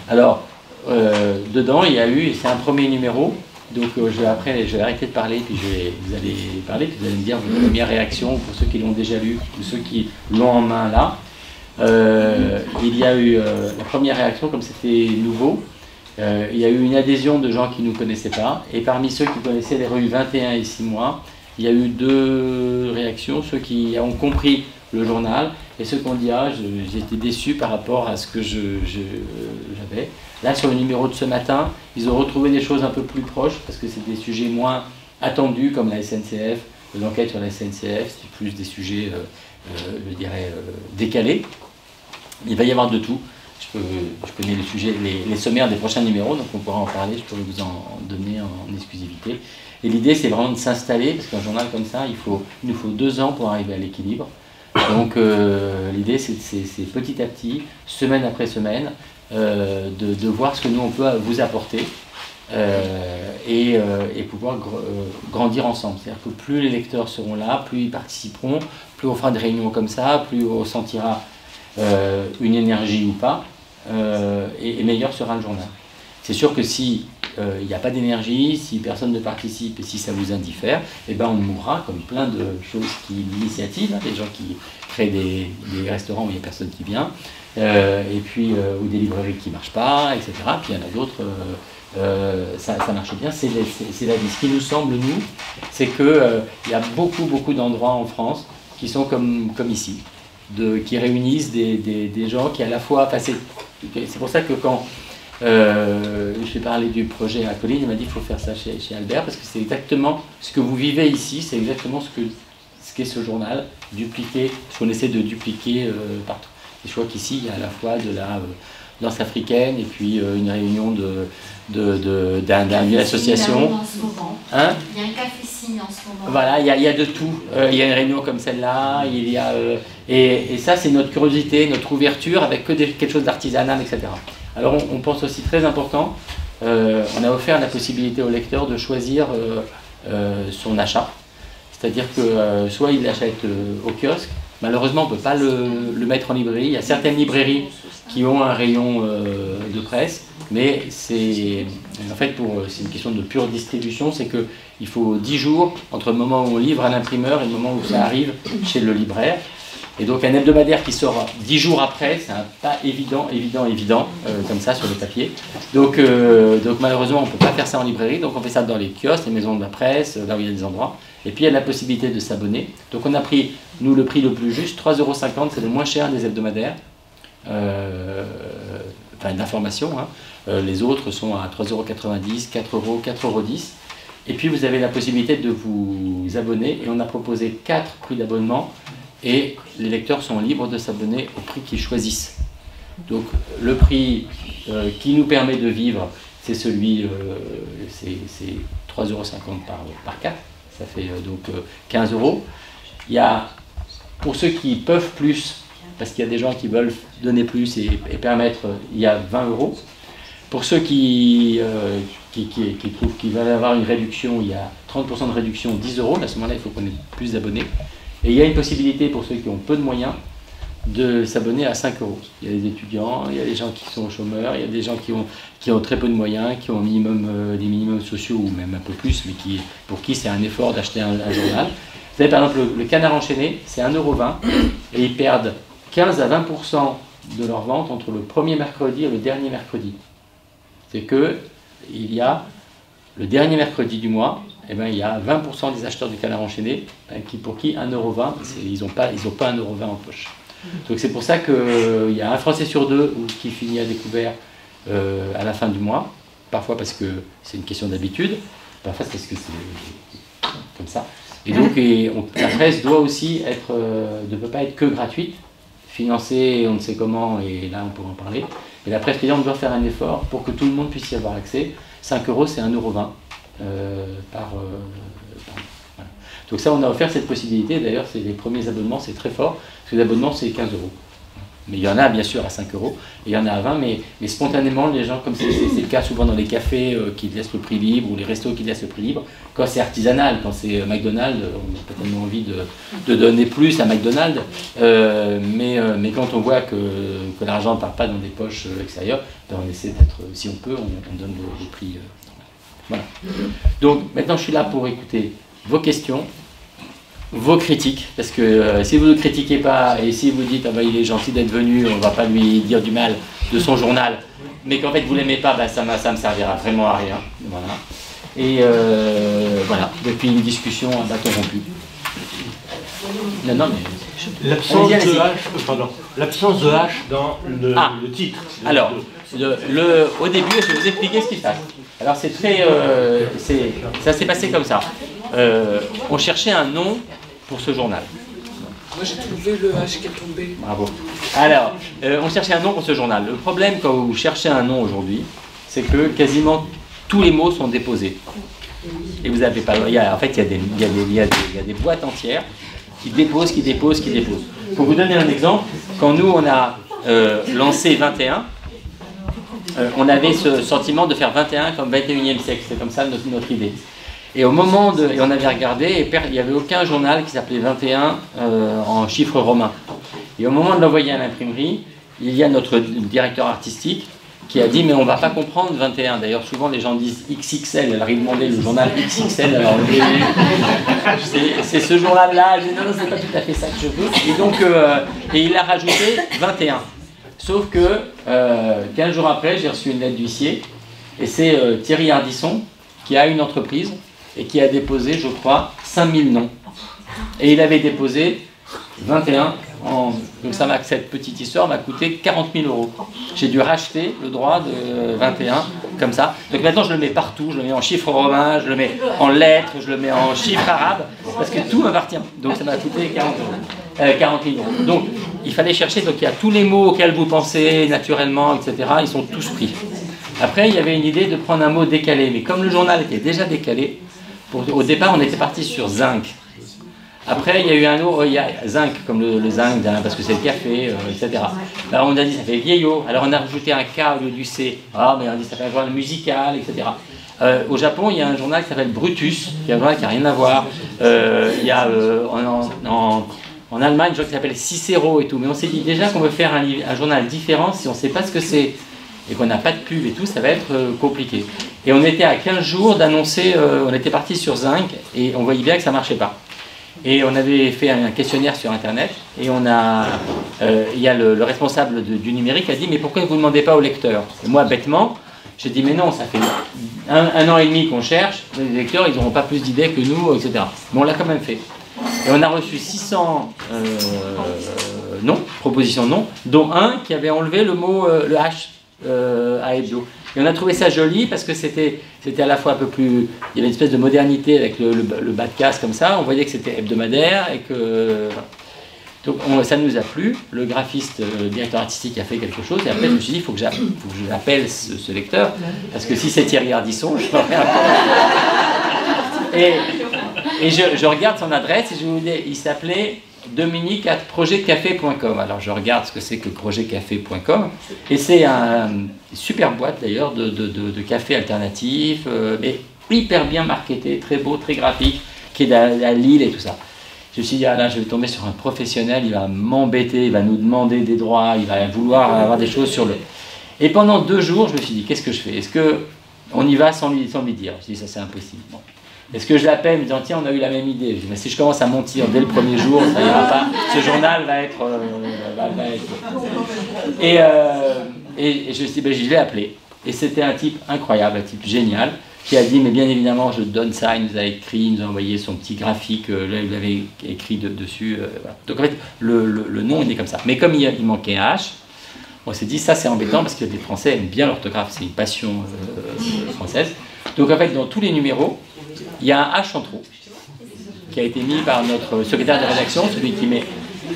Alors, dedans, il y a eu, et c'est un premier numéro, donc après je vais arrêter de parler, puis vous allez parler, puis vous allez me dire vos premières réactions pour ceux qui l'ont déjà lu, ou ceux qui l'ont en main là. Il y a eu la première réaction, comme c'était nouveau, il y a eu une adhésion de gens qui ne nous connaissaient pas, et parmi ceux qui connaissaient les revues 21 et 6 mois, il y a eu 2 réactions, ceux qui ont compris le journal, et ceux qui ont dit « Ah, j'étais déçu par rapport à ce que j'avais ». Là, sur le numéro de ce matin, ils ont retrouvé des choses un peu plus proches, parce que c'est des sujets moins attendus, comme la SNCF, l'enquête sur la SNCF, c'est plus des sujets, je dirais, décalés. Il va y avoir de tout. Je connais les sujets, les sommaires des prochains numéros, donc on pourra en parler, je pourrais vous en donner en exclusivité. Et l'idée, c'est vraiment de s'installer, parce qu'un journal comme ça, il nous faut 2 ans pour arriver à l'équilibre. Donc l'idée, c'est petit à petit, semaine après semaine, de voir ce que nous, on peut vous apporter et pouvoir grandir ensemble. C'est-à-dire que plus les lecteurs seront là, plus ils participeront, plus on fera des réunions comme ça, plus on sentira une énergie ou pas, et meilleur sera le journal. C'est sûr que si il n'y a pas d'énergie, si personne ne participe et si ça vous indiffère, eh ben on mourra comme plein de choses d'initiatives, hein, des gens qui créent des restaurants où il n'y a personne qui vient, et puis ou des librairies qui ne marchent pas, etc. Puis il y en a d'autres, ça marche bien, c'est la vie. Ce qui nous semble, nous, c'est qu'il y a beaucoup d'endroits en France qui sont comme ici, qui réunissent des gens qui à la fois... C'est pour ça que quand... j'ai parlé du projet à Colline, il m'a dit qu'il faut faire ça chez Albert, parce que c'est exactement ce que vous vivez ici, c'est exactement ce qu'est ce journal, dupliqué, ce qu'on essaie de dupliquer partout. Et je crois qu'ici, il y a à la fois de la danse africaine et puis une réunion d'une association. Hein? Il y a un café-signe en ce moment. Voilà, il y a de tout. Il y a une réunion comme celle-là, il y a, et ça, c'est notre curiosité, notre ouverture avec quelque chose d'artisanal, etc. Alors on pense aussi très important, on a offert la possibilité au lecteur de choisir son achat, c'est-à-dire que soit il l'achète au kiosque, malheureusement on ne peut pas le mettre en librairie, il y a certaines librairies qui ont un rayon de presse, mais c'est en fait c'est une question de pure distribution, c'est qu'il faut 10 jours entre le moment où on livre à l'imprimeur et le moment où ça arrive chez le libraire. Et donc un hebdomadaire qui sort 10 jours après, c'est pas évident, comme ça sur le papier. Donc malheureusement on ne peut pas faire ça en librairie, donc on fait ça dans les kiosques, les maisons de la presse, là où il y a des endroits. Et puis il y a la possibilité de s'abonner. Donc on a pris, nous, le prix le plus juste, 3,50 €, c'est le moins cher des hebdomadaires, enfin d'information. Hein. Les autres sont à 3,90 €, 4 €, 4,10 €. Et puis vous avez la possibilité de vous abonner, et on a proposé 4 prix d'abonnement. Et les lecteurs sont libres de s'abonner au prix qu'ils choisissent. Donc le prix qui nous permet de vivre, c'est celui, c'est 3,50 € par 4, ça fait donc 15 €. Il y a, pour ceux qui peuvent plus, parce qu'il y a des gens qui veulent donner plus et permettre, il y a 20 €. Pour ceux qui trouvent qu'ils veulent avoir une réduction, il y a 30% de réduction, 10 €. À ce moment-là, il faut qu'on ait plus d'abonnés. Et il y a une possibilité pour ceux qui ont peu de moyens, de s'abonner à 5 €. Il y a des étudiants, il y a des gens qui sont chômeurs, il y a des gens qui ont très peu de moyens, qui ont des minimums sociaux ou même un peu plus, mais pour qui c'est un effort d'acheter un journal. Vous savez, par exemple, le Canard enchaîné, c'est 1,20 € et ils perdent 15 à 20% de leur vente entre le premier mercredi et le dernier mercredi. C'est que il y a le dernier mercredi du mois, eh ben, il y a 20% des acheteurs du Canard enchaîné pour qui 1,20 €, ils n'ont pas 1,20 € en poche. Donc c'est pour ça qu'il y a un Français sur deux qui finit à découvert à la fin du mois, parfois parce que c'est une question d'habitude, parfois parce que c'est comme ça. Et donc la presse doit aussi ne peut pas être que gratuite, financée on ne sait comment, et là on pourra en parler. Et la presse payante doit faire un effort pour que tout le monde puisse y avoir accès. 5 € c'est 1,20 € par voilà. Donc ça, on a offert cette possibilité. D'ailleurs, c'est les premiers abonnements, c'est très fort, parce que l'abonnement, c'est 15 €. Mais il y en a, bien sûr, à 5 €, et il y en a à 20 €, mais spontanément, les gens, comme c'est le cas souvent dans les cafés qui laissent le prix libre, ou les restos qui laissent le prix libre, quand c'est artisanal, quand c'est McDonald's, on n'a pas tellement envie de donner plus à McDonald's, mais quand on voit que l'argent ne part pas dans des poches extérieures, ben on essaie d'être, si on peut, on donne le prix. Voilà. Donc maintenant je suis là pour écouter vos questions, vos critiques, parce que si vous ne critiquez pas et si vous dites ah bah, il est gentil d'être venu, on ne va pas lui dire du mal de son journal, mais qu'en fait vous ne l'aimez pas, bah, ça me servira vraiment à rien. Voilà. Et voilà, depuis une discussion à bâton rompu. Non, mais... L'absence de H dans le titre. Alors, au début, je vais vous expliquer ce qui se passe. Alors, c'est très... ça s'est passé comme ça. On cherchait un nom pour ce journal. Moi, j'ai trouvé le H qui est tombé. Bravo. Alors, on cherchait un nom pour ce journal. Le problème, quand vous cherchez un nom aujourd'hui, c'est que quasiment tous les mots sont déposés. Et vous n'avez pas... En fait, il y a des boîtes entières qui déposent. Pour vous donner un exemple, quand nous, on a lancé 21, on avait ce sentiment de faire 21 comme 21e siècle. C'est comme ça notre idée. Et au moment et on avait regardé, et il n'y avait aucun journal qui s'appelait 21 en chiffres romains. Et au moment de l'envoyer à l'imprimerie, il y a notre directeur artistique qui a dit mais on ne va pas comprendre 21. D'ailleurs souvent les gens disent XXL, alors il demandait le journal XXL, alors c'est ce journal-là, j'ai dit non, c'est pas tout à fait ça que je veux. Et donc et il a rajouté 21. Sauf que 15 jours après, j'ai reçu une lettre d'huissier, et c'est Thierry Ardisson qui a une entreprise et qui a déposé, je crois, 5000 noms. Et il avait déposé 21 donc cette petite histoire m'a coûté 40 000 €. J'ai dû racheter le droit de 21, comme ça. Donc maintenant je le mets partout, je le mets en chiffres romains, je le mets en lettres, je le mets en chiffres arabes, parce que tout m'appartient. Donc ça m'a coûté 40 000 €. Donc il fallait chercher, donc il y a tous les mots auxquels vous pensez naturellement, etc. Ils sont tous pris. Après il y avait une idée de prendre un mot décalé, mais comme le journal était déjà décalé, au départ on était parti sur zinc. Après, il y a eu un autre, il y a zinc, comme le zinc, parce que c'est le café, etc. Alors on a dit, ça fait vieillot. Alors on a rajouté un K au lieu du C. Ah, mais on a dit, ça fait un journal musical, etc. Au Japon, il y a un journal qui s'appelle Brutus, qui est un journal qui n'a rien à voir. Il y a en Allemagne, un journal qui s'appelle Cicero et tout. Mais on s'est dit déjà qu'on veut faire un journal différent. Si on ne sait pas ce que c'est et qu'on n'a pas de pub et tout, ça va être compliqué. Et on était à 15 jours d'annoncer, on était parti sur zinc et on voyait bien que ça ne marchait pas. Et on avait fait un questionnaire sur Internet, et il y a le responsable du numérique a dit « Mais pourquoi vous ne demandez pas aux lecteurs ?» Et moi, bêtement, j'ai dit « Mais non, ça fait un an et demi qu'on cherche, les lecteurs, ils n'auront pas plus d'idées que nous, etc. » Mais on l'a quand même fait. Et on a reçu 600 propositions non, dont un qui avait enlevé le mot, le H à hebdo. Et on a trouvé ça joli parce que c'était à la fois un peu plus... Il y avait une espèce de modernité avec le bas de casse comme ça. On voyait que c'était hebdomadaire et que... Donc ça nous a plu. Le graphiste, le directeur artistique a fait quelque chose. Et après je me suis dit, il faut que j'appelle ce lecteur. Parce que si c'est Thierry Ardisson, je ferai un peu... Et je regarde son adresse et je vous dis, il s'appelait... Dominique@projetcafé.com. Alors je regarde ce que c'est que projetcafé.com et c'est une super boîte d'ailleurs de café alternatif, mais hyper bien marketé, très beau, très graphique, qui est à Lille et tout ça. Je me suis dit, ah là, je vais tomber sur un professionnel, il va m'embêter, il va nous demander des droits, il va vouloir avoir des choses sur le... Et pendant 2 jours, je me suis dit, qu'est-ce que je fais? Est-ce qu'on y va sans lui dire? Je me suis dit, ça c'est impossible. Bon. Est-ce que je l'appelle, me disant, tiens, on a eu la même idée? Je dis, mais si je commence à mentir dès le premier jour, ça ira pas. Ce journal va être... Et je me suis dit, ben, je l'ai appelé. Et c'était un type incroyable, un type génial, qui a dit, mais bien évidemment, je donne ça. Il nous a écrit, il nous a envoyé son petit graphique, là, il avait écrit dessus. Voilà. Donc en fait, le nom, il est comme ça. Mais comme il manquait un H, on s'est dit, ça c'est embêtant parce que les Français aiment bien l'orthographe, c'est une passion française. Donc en fait, dans tous les numéros, il y a un H en trop, qui a été mis par notre secrétaire de rédaction, celui qui met...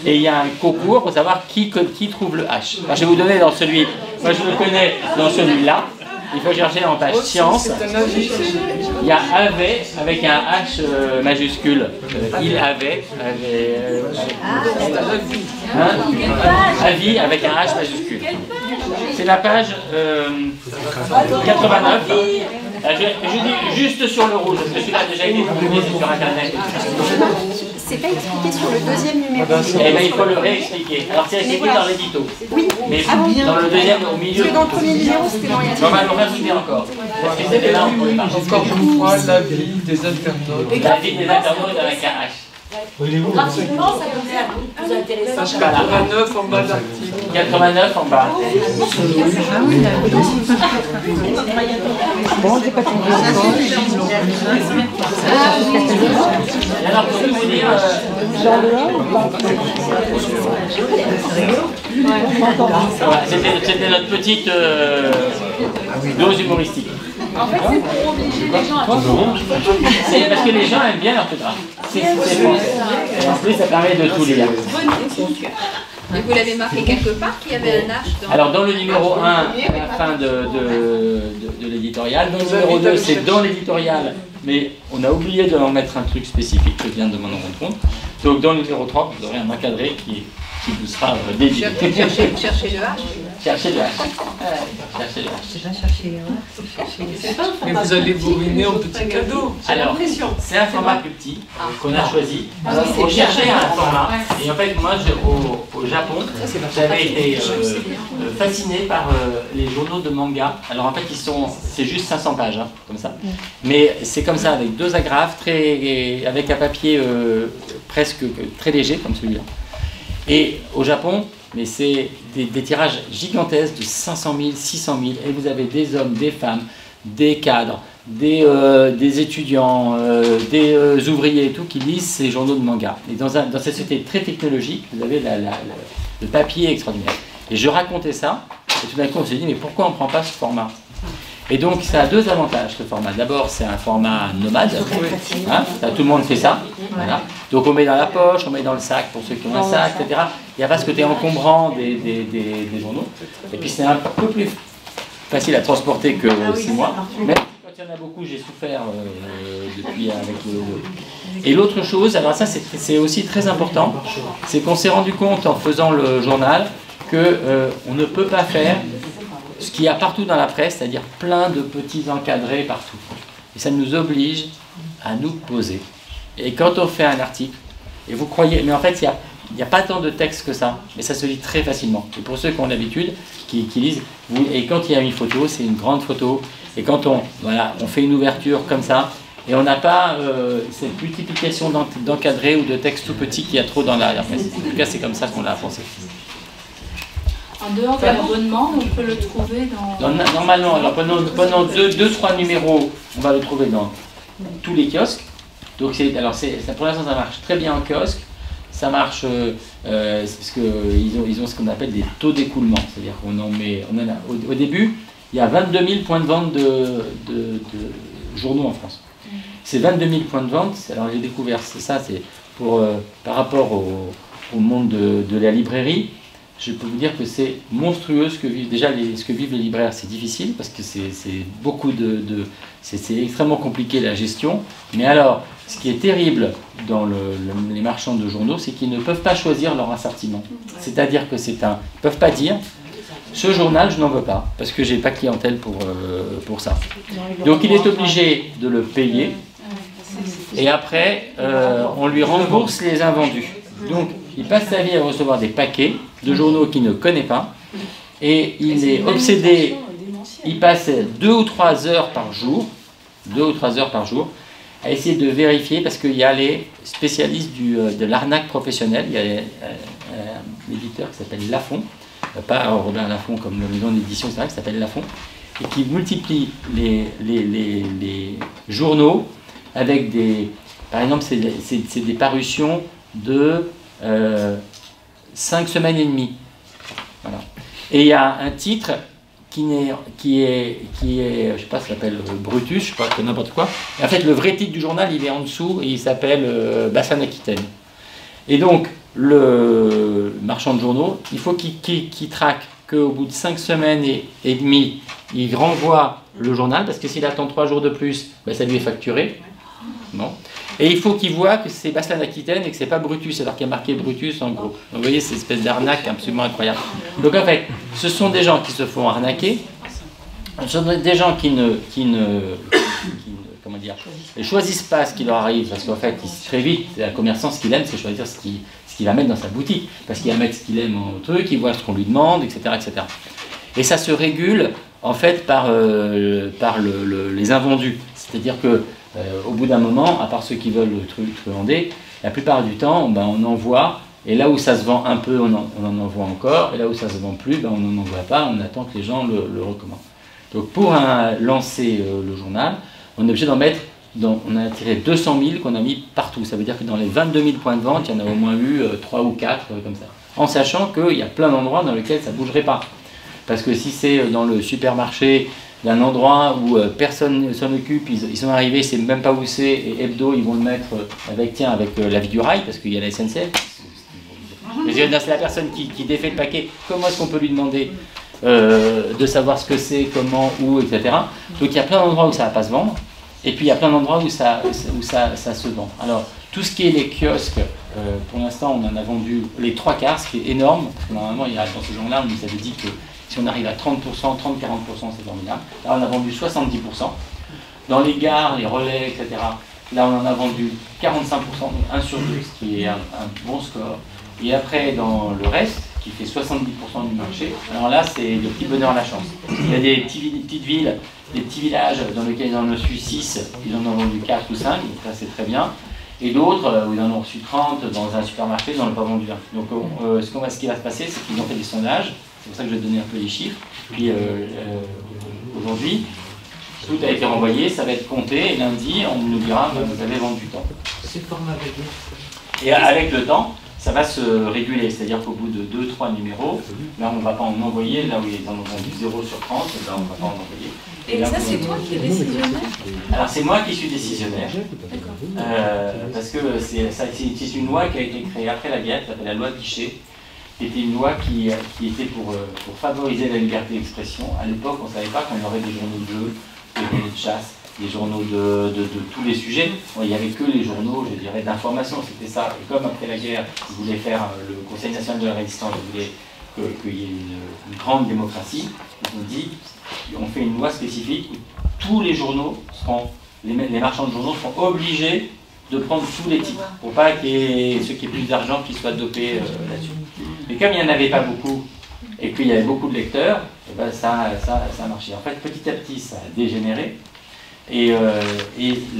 Et il y a un concours pour savoir qui trouve le H. Alors, je vais vous donner dans celui... Moi je le connais dans celui-là. Il faut chercher en page science. Il y a avait avec un H majuscule. Il avait. Avis avec un H majuscule. C'est la page 89. Je dis juste sur le rouge, parce que celui-là a déjà été publié sur Internet. C'est pas expliqué sur le deuxième numéro. Eh bien, il faut le réexpliquer. Alors, c'est expliqué dans l'édito. Oui. Mais dans le deuxième, au milieu. Parce que dans le premier numéro, c'était dans les... On va le rajouter encore. Parce que c'était là, on pouvait pas. Encore une fois, l'avis des internautes. L'avis des internautes avec un H. Graphiquement, ça devient plus intéressant. Page 89 en bas de l'article. 89 en bas. Bon, j'ai pas compris. Alors, pour vous dire, voilà, c'était notre petite dose humoristique. En fait, c'est pour obliger les gens à C'est parce que les gens aiment bien l'orthographe. C'est français. Et en plus, ça permet de tout lire. Et vous l'avez marqué quelque part qu'il y avait un H dans... Alors, dans le numéro 1, à la fin de l'éditorial. Dans le numéro 2, c'est dans l'éditorial. Mais on a oublié de en mettre un truc spécifique, je viens de m'en rendre compte. Donc, dans le numéro 3, vous aurez un encadré qui vous sera dédié. Cherchez le H. Cherchez le H. Cherchez le H. Et vous allez vous ruiner en petit cadeau. Alors, c'est un format plus petit qu'on a choisi. On cherchait un format. Et en fait, moi, au Japon, j'avais été fasciné par les journaux de manga. Alors en fait, c'est juste 500 pages, hein, comme ça. Mais c'est comme ça, avec 2 agrafes, avec un papier presque très léger, comme celui-là. Et au Japon, mais c'est des tirages gigantesques de 500 000, 600 000. Et vous avez des hommes, des femmes, des cadres, des étudiants, des ouvriers et tout qui lisent ces journaux de manga. Et dans cette société très technologique, vous avez le papier extraordinaire. Et je racontais ça, et tout d'un coup on s'est dit, mais pourquoi on ne prend pas ce format? Et donc ça a 2 avantages, ce format. D'abord, c'est un format nomade, hein, tout le monde fait ça. Voilà. Donc on met dans la poche, on met dans le sac pour ceux qui ont un sac, etc. Il n'y a pas ce côté encombrant des journaux. Et puis c'est un peu plus facile à transporter que 6 mois. Mais quand il y en a beaucoup, j'ai souffert depuis avec Et l'autre chose, alors ça c'est aussi très important, c'est qu'on s'est rendu compte en faisant le journal qu'on ne peut pas faire ce qu'il y a partout dans la presse, c'est-à-dire plein de petits encadrés partout. Et ça nous oblige à nous poser. Et quand on fait un article, et vous croyez, mais en fait il n'y a pas tant de texte que ça, mais ça se lit très facilement. Et pour ceux qui ont l'habitude, qui lisent, et quand il y a une photo, c'est une grande photo, et quand on fait une ouverture comme ça, et on n'a pas cette multiplication d'encadrés ou de textes tout petits qu'il y a trop dans la presse. En tout cas, c'est comme ça qu'on l'a pensé. En dehors de l'abonnement, on peut le trouver dans... Normalement, alors pendant 2-3 numéros, on va le trouver dans tous les kiosques. Donc pour l'instant, ça marche très bien en kiosque. Ça marche parce qu'ils ont ce qu'on appelle des taux d'écoulement. C'est-à-dire au début, il y a 22 000 points de vente de journaux en France. Ces 22 000 points de vente, alors j'ai découvert ça, c'est par rapport au monde de la librairie. Je peux vous dire que c'est monstrueux ce que vivent les libraires. C'est difficile parce que c'est extrêmement compliqué la gestion. Mais alors, ce qui est terrible dans les marchands de journaux, c'est qu'ils ne peuvent pas choisir leur assortiment. C'est-à-dire que ils ne peuvent pas dire ce journal, je n'en veux pas parce que j'ai pas clientèle pour ça. Donc il est obligé de le payer. et après, on lui rembourse les invendus. Donc, il passe sa vie à recevoir des paquets de journaux qu'il ne connaît pas, et il est obsédé, il passe 2 ou 3 heures par jour, à essayer de vérifier, parce qu'il y a les spécialistes de l'arnaque professionnelle. Il y a un éditeur qui s'appelle Lafon, pas Robert Laffont comme le maison d'édition, qui s'appelle Lafon, et qui multiplie les journaux avec des... Par exemple, c'est des parutions de 5 semaines et demie. Voilà. Et il y a un titre qui est je sais pas, ça s'appelle Brutus, je sais pas, n'importe quoi. Et en fait, le vrai titre du journal, il est en dessous, et il s'appelle Bassan-Aquitaine. Et donc, le marchand de journaux, il faut qu'il traque qu'au bout de 5 semaines et demie, il renvoie le journal, parce que s'il attend 3 jours de plus, ben, ça lui est facturé. Bon. Et il faut qu'il voit que c'est Bassan-Aquitaine et que c'est pas Brutus, alors qu'il y a marqué Brutus en gros. Donc, vous voyez, c'est une espèce d'arnaque absolument incroyable. Donc en fait, ce sont des gens qui se font arnaquer, ce sont des gens qui ne comment dire, choisissent pas ce qui leur arrive, parce qu'en fait, très vite, un commerçant, ce qu'il aime, c'est choisir ce qu'il va mettre dans sa boutique, parce qu'il va mettre ce qu'il aime en truc, il voit ce qu'on lui demande, etc., etc. Et ça se régule en fait par les invendus, c'est-à-dire que au bout d'un moment, à part ceux qui veulent le truander, la plupart du temps, ben, on envoie, et là où ça se vend un peu, on en envoie encore, et là où ça se vend plus, ben, on n'en envoie pas, on attend que les gens le recommandent. Donc pour lancer le journal, on est obligé d'en mettre, on a tiré 200 000 qu'on a mis partout, ça veut dire que dans les 22 000 points de vente, il y en a au moins eu 3 ou 4 comme ça, en sachant qu'il y a plein d'endroits dans lesquels ça ne bougerait pas. Parce que si c'est dans le supermarché, d'un endroit où personne ne s'en occupe, ils sont arrivés, ils ne savent même pas où c'est, et Hebdo, ils vont le mettre avec la vie du rail, parce qu'il y a la SNCF. C'est la personne qui défait le paquet. Comment est-ce qu'on peut lui demander de savoir ce que c'est, comment, où, etc. Donc il y a plein d'endroits où ça ne va pas se vendre, et puis il y a plein d'endroits où ça se vend. Alors, tout ce qui est les kiosques, pour l'instant, on en a vendu les 3/4, ce qui est énorme, parce que normalement, dans ce genre-là, on nous avait dit que si on arrive à 30%, 30-40%, c'est formidable. Là, on a vendu 70%. Dans les gares, les relais, etc., là, on en a vendu 45%, donc 1 sur 2, ce qui est un bon score. Et après, dans le reste, qui fait 70% du marché, alors là, c'est le petit bonheur à la chance. Il y a des petites villes, des petits villages dans lesquels ils en ont reçu 6, ils en ont vendu 4 ou 5, donc ça, c'est très bien. Et d'autres, où ils en ont reçu 30 dans un supermarché, ils n'en ont pas vendu un. Donc, ce qui va se passer, c'est qu'ils ont fait des sondages. C'est pour ça que je vais donner un peu les chiffres. Puis aujourd'hui, tout a été renvoyé, ça va être compté, et lundi, on nous dira que vous avez vendu tant. C'est format régulier. Et avec le temps, ça va se réguler, c'est-à-dire qu'au bout de 2-3 numéros, là on ne va pas en envoyer, là où ils en ont vendu 0 sur 30, là on ne va pas en envoyer. Et là, ça, c'est toi qui es décisionnaire? Alors c'est moi qui suis décisionnaire, parce que c'est une loi qui a été créée après la guerre, qui s'appelle la loi Bichet, qui était une loi qui était pour favoriser la liberté d'expression. À l'époque, on ne savait pas qu'on aurait des journaux de jeu, des journaux de chasse, des journaux de tous les sujets. Bon, il n'y avait que les journaux, je dirais, d'information, c'était ça. Et comme après la guerre, ils voulaient faire le Conseil national de la résistance, ils voulaient qu'il y ait une grande démocratie, ils ont dit, on fait une loi spécifique où tous les journaux seront, les marchands de journaux seront obligés de prendre tous les titres, pour pas qu'il y ait ceux qui aient plus d'argent qui soient dopés là-dessus. Mais comme il n'y en avait pas beaucoup, et qu'il y avait beaucoup de lecteurs, et ben ça a marché. En fait, petit à petit, ça a dégénéré. Et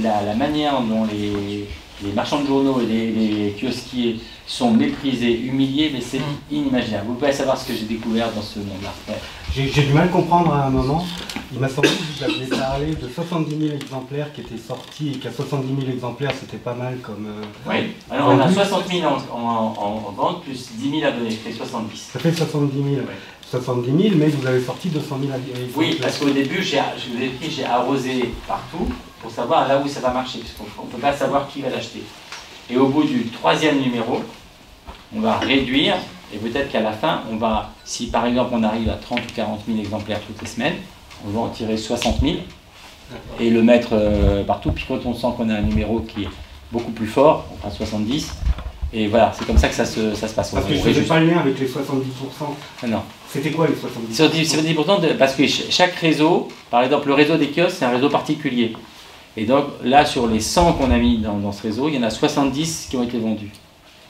la manière dont les marchands de journaux et les kiosquiers sont méprisés, humiliés, mais c'est inimaginable. Vous pouvez savoir ce que j'ai découvert dans ce monde-là. Ouais. J'ai du mal à comprendre à un moment. Il m'a semblé que vous aviez parlé de 70 000 exemplaires qui étaient sortis et qu'à 70 000 exemplaires, c'était pas mal comme... Oui, alors on a 60 000 en vente, plus 10 000 abonnés, ça fait 70. Ça fait 70 000. Ouais. 70 000, mais vous avez sorti 200 000 exemplaires. Oui, parce qu'au début, j'ai arrosé partout pour savoir là où ça va marcher, parce qu'on ne peut pas savoir qui va l'acheter. Et au bout du 3e numéro, on va réduire, et peut-être qu'à la fin, on va, si par exemple on arrive à 30 ou 40 000 exemplaires toutes les semaines, on va en tirer 60 000 et le mettre partout. Puis quand on sent qu'on a un numéro qui est beaucoup plus fort, on fera 70. Et voilà, c'est comme ça que ça se passe. Parce que je ne faisais pas le lien avec les 70%. Ah non. C'était quoi les 70%? 70%, parce que chaque réseau, par exemple le réseau des kiosques, c'est un réseau particulier. Et donc là, sur les 100 qu'on a mis dans ce réseau, il y en a 70 qui ont été vendus.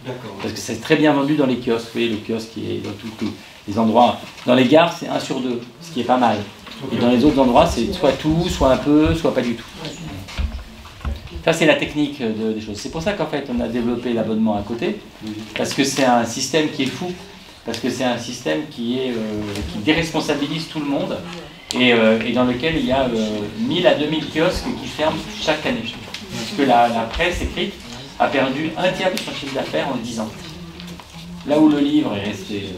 D'accord. Parce que c'est très bien vendu dans les kiosques. Vous voyez, le kiosque qui est dans tous les endroits. Dans les gares, c'est 1 sur 2, ce qui est pas mal. Et dans les autres endroits, c'est soit tout, soit un peu, soit pas du tout. Ça, c'est la technique des choses. C'est pour ça qu'en fait, on a développé l'abonnement à côté, parce que c'est un système qui est fou, parce que c'est un système qui déresponsabilise tout le monde, et dans lequel il y a 1000 à 2000 kiosques qui ferment chaque année. Parce que la presse écrite a perdu 1/3 de son chiffre d'affaires en 10 ans. Là où le livre est resté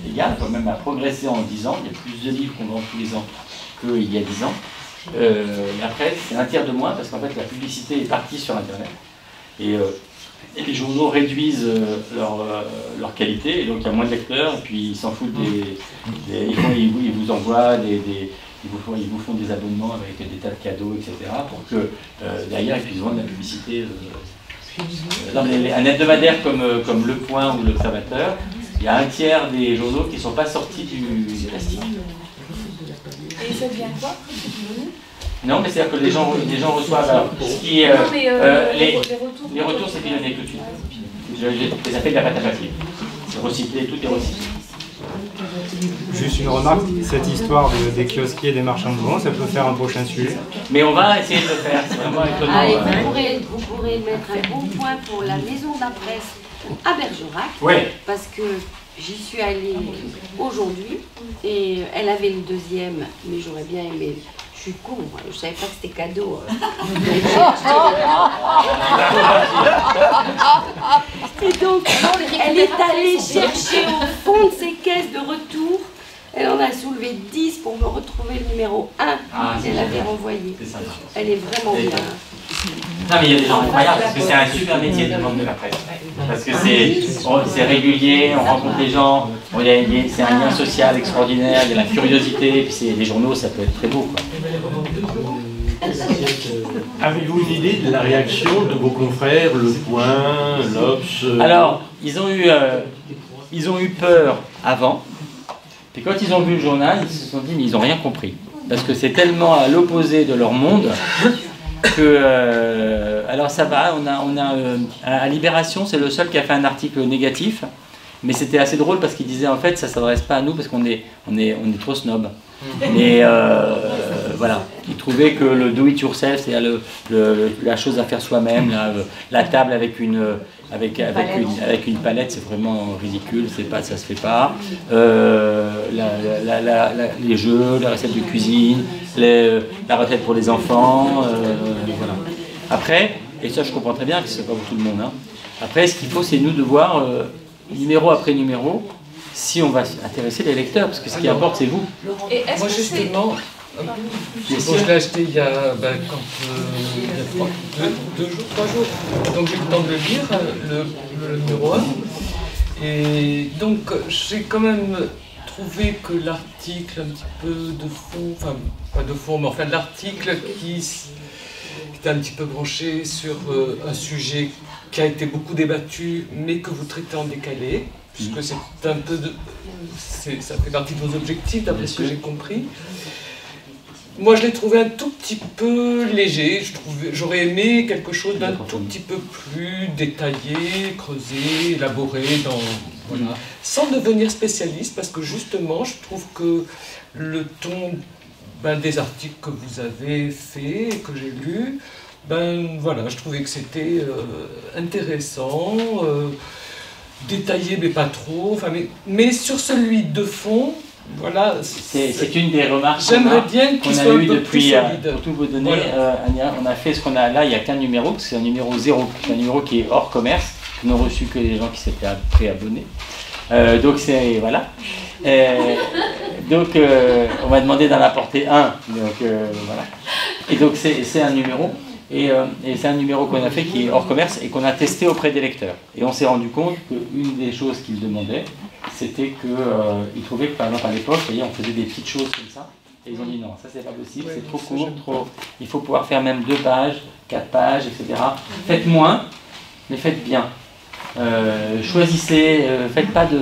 égal, quand même a progressé en 10 ans, il y a plus de livres qu'on vend tous les ans qu'il y a 10 ans. La presse, c'est 1/3 de moins parce qu'en fait la publicité est partie sur Internet et les journaux réduisent leur qualité et donc il y a moins de lecteurs et puis ils s'en foutent ils vous envoient ils vous font des abonnements avec des tas de cadeaux, etc. pour que derrière ils puissent vendre de la publicité. Un hebdomadaire comme Le Point ou L'Observateur, il y a 1/3 des journaux qui ne sont pas sortis du plastique. Et ça devient quoi? Non, mais c'est-à-dire que les gens reçoivent. Alors, ce qui est, les retours, c'est pilonné tout de suite. Ça fait de la pâte à papier. C'est recyclé, tout est recyclé. Juste une remarque, cette histoire des kiosquiers, des marchands de journaux, ça peut faire un prochain sujet. Mais on va essayer de le faire, c'est vraiment étonnant. Allez, vous pourrez mettre un bon point pour la maison de la presse à Bergerac. Oui. Parce que j'y suis allée aujourd'hui et elle avait le deuxième, mais j'aurais bien aimé. Je suis con, moi. Je savais pas que c'était cadeau. Et donc, elle est allée chercher au fond de ses caisses de retour. Elle en a soulevé 10 pour me retrouver le numéro 1. Elle l'avait renvoyé. Elle est vraiment bien. Non, mais il y a des gens incroyables parce que c'est un super métier de vendre de la presse. Parce que c'est régulier, on rencontre les gens, c'est un lien social extraordinaire, il y a la curiosité, et puis les journaux, ça peut être très beau, quoi. Avez-vous une idée de la réaction de vos confrères, Le Point, l'Obs? Alors, ils ont eu peur avant, puis quand ils ont vu le journal, ils se sont dit, mais ils n'ont rien compris. Parce que c'est tellement à l'opposé de leur monde que... alors ça va, à Libération, c'est le seul qui a fait un article négatif, mais c'était assez drôle parce qu'il disait en fait ça ne s'adresse pas à nous parce qu'on est trop snob. Mais voilà, il trouvait que le do it yourself, c'est la chose à faire soi-même, la table avec une palette, c'est vraiment ridicule, ça se fait pas. Les jeux, la recette de cuisine, la recette pour les enfants, voilà. Après, et ça je comprends très bien que c'est pas pour tout le monde, hein. Après ce qu'il faut c'est nous de voir numéro après numéro si on va intéresser les lecteurs, parce que ce qui importe c'est vous. Et est-ce Moi que justement, je l'ai acheté il y a, deux jours, 3 jours, donc j'ai eu le temps de le lire, le numéro 1. Et donc j'ai quand même trouvé que l'article un petit peu de fond, enfin pas de fond, mais enfin l'article qui était un petit peu branché sur un sujet qui a été beaucoup débattu, mais que vous traitez en décalé, puisque c'est un peu ça fait partie de vos objectifs, d'après ce que j'ai compris. Moi, je l'ai trouvé un tout petit peu léger. J'aurais aimé quelque chose d'un tout petit peu plus détaillé, creusé, élaboré, voilà, sans devenir spécialiste, parce que justement, je trouve que le ton des articles que vous avez faits, que j'ai lus, voilà, je trouvais que c'était intéressant, détaillé mais pas trop, enfin, mais sur celui de fond, voilà. C'est une des remarques j'aimerais bien qu'il soit un peu plus solide. Pour tout vous donner, Voilà. on a fait ce qu'on a là, il n'y a qu'un numéro, parce que c'est un numéro 0, c'est un numéro qui est hors commerce, que n'ont reçu que les gens qui s'étaient préabonnés. Donc c'est, voilà. Donc on m'a demandé d'en apporter un, donc voilà. Et donc c'est un numéro. Et c'est un numéro qu'on a fait qui est hors commerce et qu'on a testé auprès des lecteurs. Et on s'est rendu compte qu'une des choses qu'ils demandaient, c'était qu'ils trouvaient que par exemple à l'époque, on faisait des petites choses comme ça. Et ils ont dit non, ça c'est pas possible, c'est trop court, il faut pouvoir faire même 2 pages, 4 pages, etc. Faites moins, mais faites bien. Choisissez, faites pas de...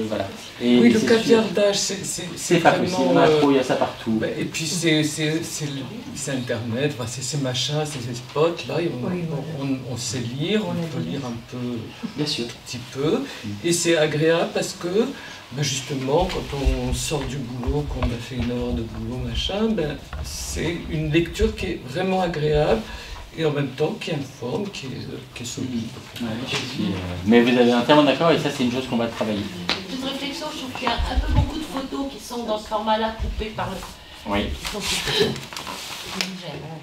Voilà. Oui, le caviardage, c'est pas possible, il y a ça partout. Et puis c'est Internet, c'est machin, c'est ces spots, là, on sait lire, on peut lire un peu, bien sûr, un petit peu, et c'est agréable parce que, justement, quand on sort du boulot, qu'on a fait une heure de boulot, machin, c'est une lecture qui est vraiment agréable, et en même temps qui informe, qui est solide. Mais vous avez entièrement d'accord, et ça c'est une chose qu'on va travailler. Petite réflexion, je trouve qu'il y a un peu beaucoup de photos qui sont dans ce format-là, coupées par le... Oui.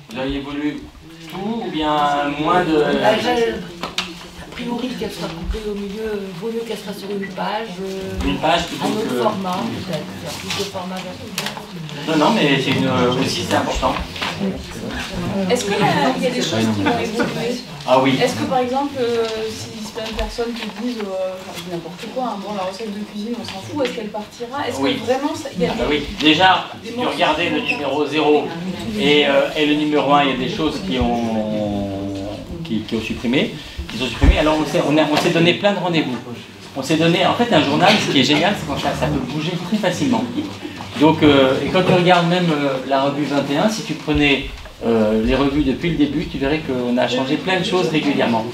Vous auriez voulu tout ou bien moins de... A priori, qu'elle soit coupée au milieu, vaut mieux qu'elle soit sur une page. Une page plutôt un autre que... format, peut-être. Plus de format. Non, mais c'est aussi c'est important. Est-ce qu'il y a des choses qui vont évoluer? Ah oui. Est-ce que par exemple, si plein de personnes te disent n'importe quoi, hein, bon, la recette de cuisine, on s'en fout, est-ce qu'elle partira? Est-ce que vraiment il y a oui. Déjà, si tu regardais le numéro 0 et le numéro 1, il y a des choses qui ont supprimé. Alors on s'est donné plein de rendez-vous. On s'est donné, en fait, un journal, ce qui est génial, c'est qu'en fait, ça peut bouger très facilement. Donc, et quand tu regardes même la revue 21, si tu prenais les revues depuis le début, tu verrais qu'on a changé plein de choses régulièrement.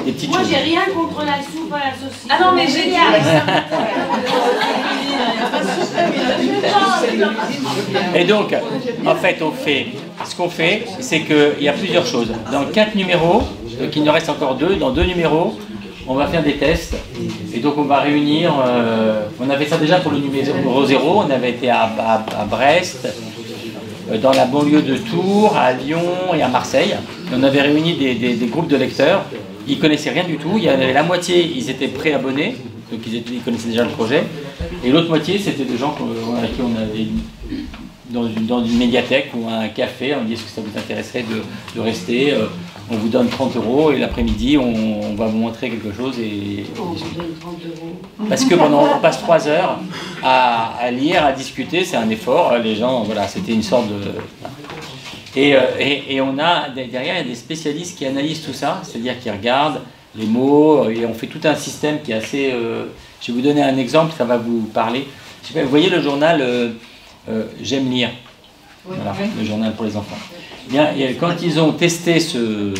Des petites Moi, choses. j'ai rien contre la soupe à la saucisse. Ah non, mais j'ai dit. Et donc, en fait, ce qu'on fait, c'est qu'il y a plusieurs choses. Dans 4 numéros, donc il nous reste encore 2, dans 2 numéros, on va faire des tests. Et donc on va réunir, on avait ça déjà pour le numéro 0, on avait été à Brest, dans la banlieue de Tours, à Lyon et à Marseille. On avait réuni des groupes de lecteurs. Ils ne connaissaient rien du tout. Il y avait la moitié, ils étaient préabonnés, donc ils connaissaient déjà le projet. Et l'autre moitié, c'était des gens avec qui on avait dans une médiathèque ou un café. On dit est-ce que ça vous intéresserait de rester, on vous donne 30 € et l'après-midi, on va vous montrer quelque chose. Et parce que on passe 3 heures à lire, à discuter, c'est un effort. Les gens, voilà, c'était une sorte de... Et on a, derrière, il y a des spécialistes qui analysent tout ça, c'est-à-dire qui regardent les mots, et on fait tout un système qui est assez... je vais vous donner un exemple, ça va vous parler. Je sais pas, vous voyez le journal J'aime lire, voilà, le journal pour les enfants. Bien, et quand ils ont testé ce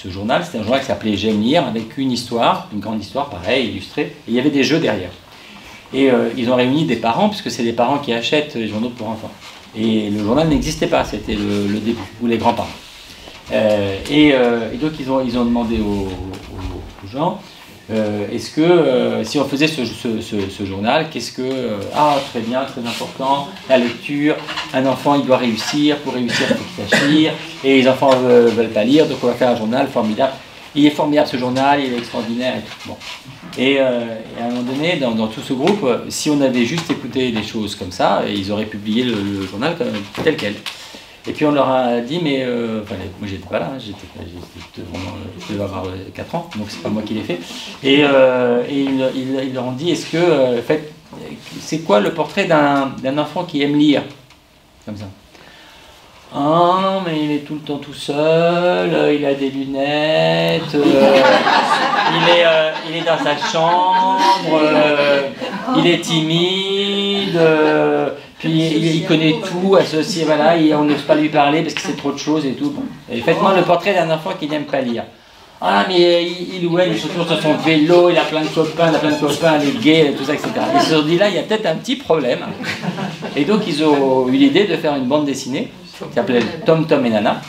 journal, c'était un journal qui s'appelait J'aime lire, avec une histoire, une grande histoire, pareil, illustrée, et il y avait des jeux derrière. Et ils ont réuni des parents, puisque c'est des parents qui achètent les journaux pour enfants. Et le journal n'existait pas, c'était le début, ou les grands-parents. Et donc ils ont demandé aux gens, est-ce que si on faisait ce journal, qu'est-ce que... très bien, très important, la lecture, un enfant il doit réussir, pour réussir il faut qu'il sache lire, et les enfants ne veulent pas lire, donc on va faire un journal formidable. Il est formidable ce journal, il est extraordinaire et tout. Bon. Et à un moment donné, dans tout ce groupe, si on avait juste écouté des choses comme ça, ils auraient publié le journal tel quel. Et puis on leur a dit, mais moi j'étais pas là, je devais avoir 4 ans, donc c'est pas moi qui l'ai fait. Et ils leur ont dit, est-ce que, c'est quoi le portrait d'un enfant qui aime lire, comme ça? Ah, mais il est tout le temps tout seul, il a des lunettes, il est dans sa chambre, il est timide, puis il connaît tout, associé, voilà, on n'ose pas lui parler parce que c'est trop de choses et tout. Bon. Et faites-moi le portrait d'un enfant qui n'aime pas lire. Ah, mais il ou elle est toujours sur son vélo, il a plein de copains, il est gay, tout ça, etc. Ils se sont dit là, il y a peut-être un petit problème. Et donc ils ont eu l'idée de faire une bande dessinée qui s'appelait Tom, Tom et Nana,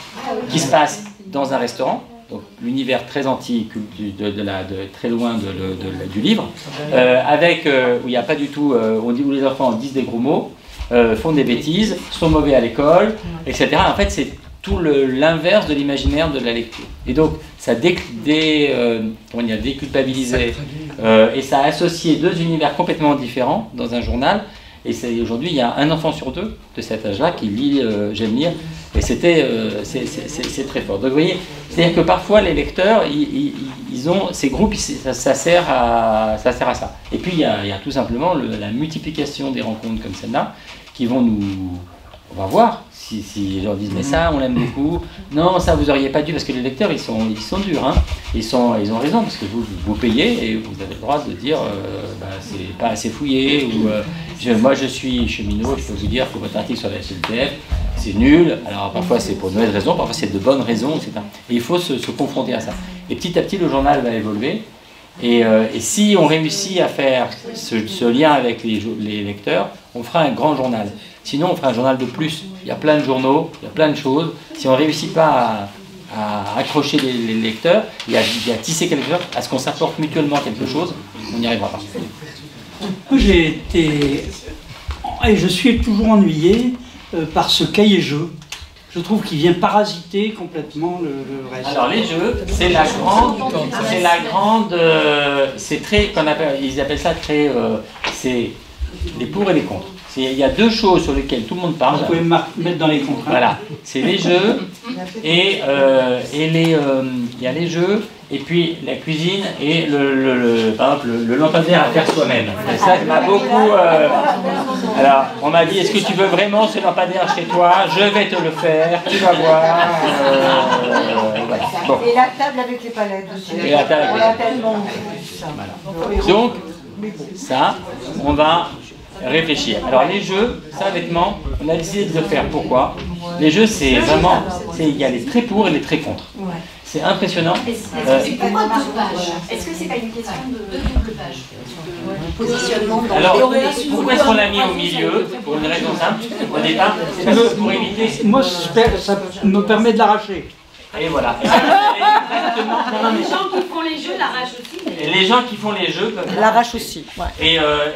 qui se passe dans un restaurant, donc l'univers très antique, très loin du livre, où il n'y a pas du tout, où les enfants disent des gros mots, font des bêtises, sont mauvais à l'école, etc. En fait, c'est tout l'inverse de l'imaginaire de la lecture. Et donc, ça déculpabilisé, et ça a associé 2 univers complètement différents dans un journal. Et aujourd'hui, il y a un enfant sur 2 de cet âge-là qui lit J'aime lire, et c'est très fort. Donc vous voyez, c'est-à-dire que parfois les lecteurs, ils ont ces groupes, ça sert à ça. Et puis il y a tout simplement la multiplication des rencontres comme celle-là qui vont on va voir si les gens disent mais ça on l'aime beaucoup, non ça vous auriez pas dû, parce que les lecteurs ils sont durs, hein. Ils ont raison, parce que vous payez et vous avez le droit de dire c'est pas assez fouillé, ou moi je suis cheminot, je peux vous dire que votre article sur la SNCF c'est nul, alors parfois c'est pour de mauvaises raisons, parfois c'est de bonnes raisons, etc. Et il faut se confronter à ça. Et petit à petit le journal va évoluer, et si on réussit à faire ce lien avec les lecteurs, on fera un grand journal. Sinon, on fera un journal de plus. Il y a plein de journaux, il y a plein de choses. Si on ne réussit pas à accrocher les lecteurs, et à tisser quelque chose, à ce qu'on s'apporte mutuellement quelque chose, on n'y arrivera pas. Moi, j'ai été, et je suis toujours ennuyé par ce cahier-jeu. Je trouve qu'il vient parasiter complètement le reste. Alors les jeux, c'est très, ils appellent ça très, c'est les pour et les contre. Il y a deux choses sur lesquelles tout le monde parle. Vous pouvez mettre dans les contraintes. Voilà, c'est les jeux et il y a les jeux et puis la cuisine et par exemple le lampadaire à faire soi-même. Et ça m'a beaucoup. Alors on m'a dit, est-ce que tu veux vraiment ce lampadaire chez toi? Je vais te le faire, tu vas voir. Voilà. Bon. Et la table avec les palettes aussi. Et la table avec les palettes. tellement. Voilà. Donc ça, on va réfléchir. Alors les jeux, ça vêtements, on a décidé de le faire. Pourquoi? Les jeux, c'est vraiment, il y a les très pour et les très contre. C'est impressionnant. Est-ce que c'est pas une question de double page? Positionnement dans alors, pourquoi est-ce qu'on l'a mis au milieu? Pour une raison simple. Au départ, c'est pour éviter. Moi, ça me permet de l'arracher. Et voilà. Exactement. Les gens qui font les jeux l'arrachent aussi. Et les gens qui font les jeux l'arrachent aussi. Ouais.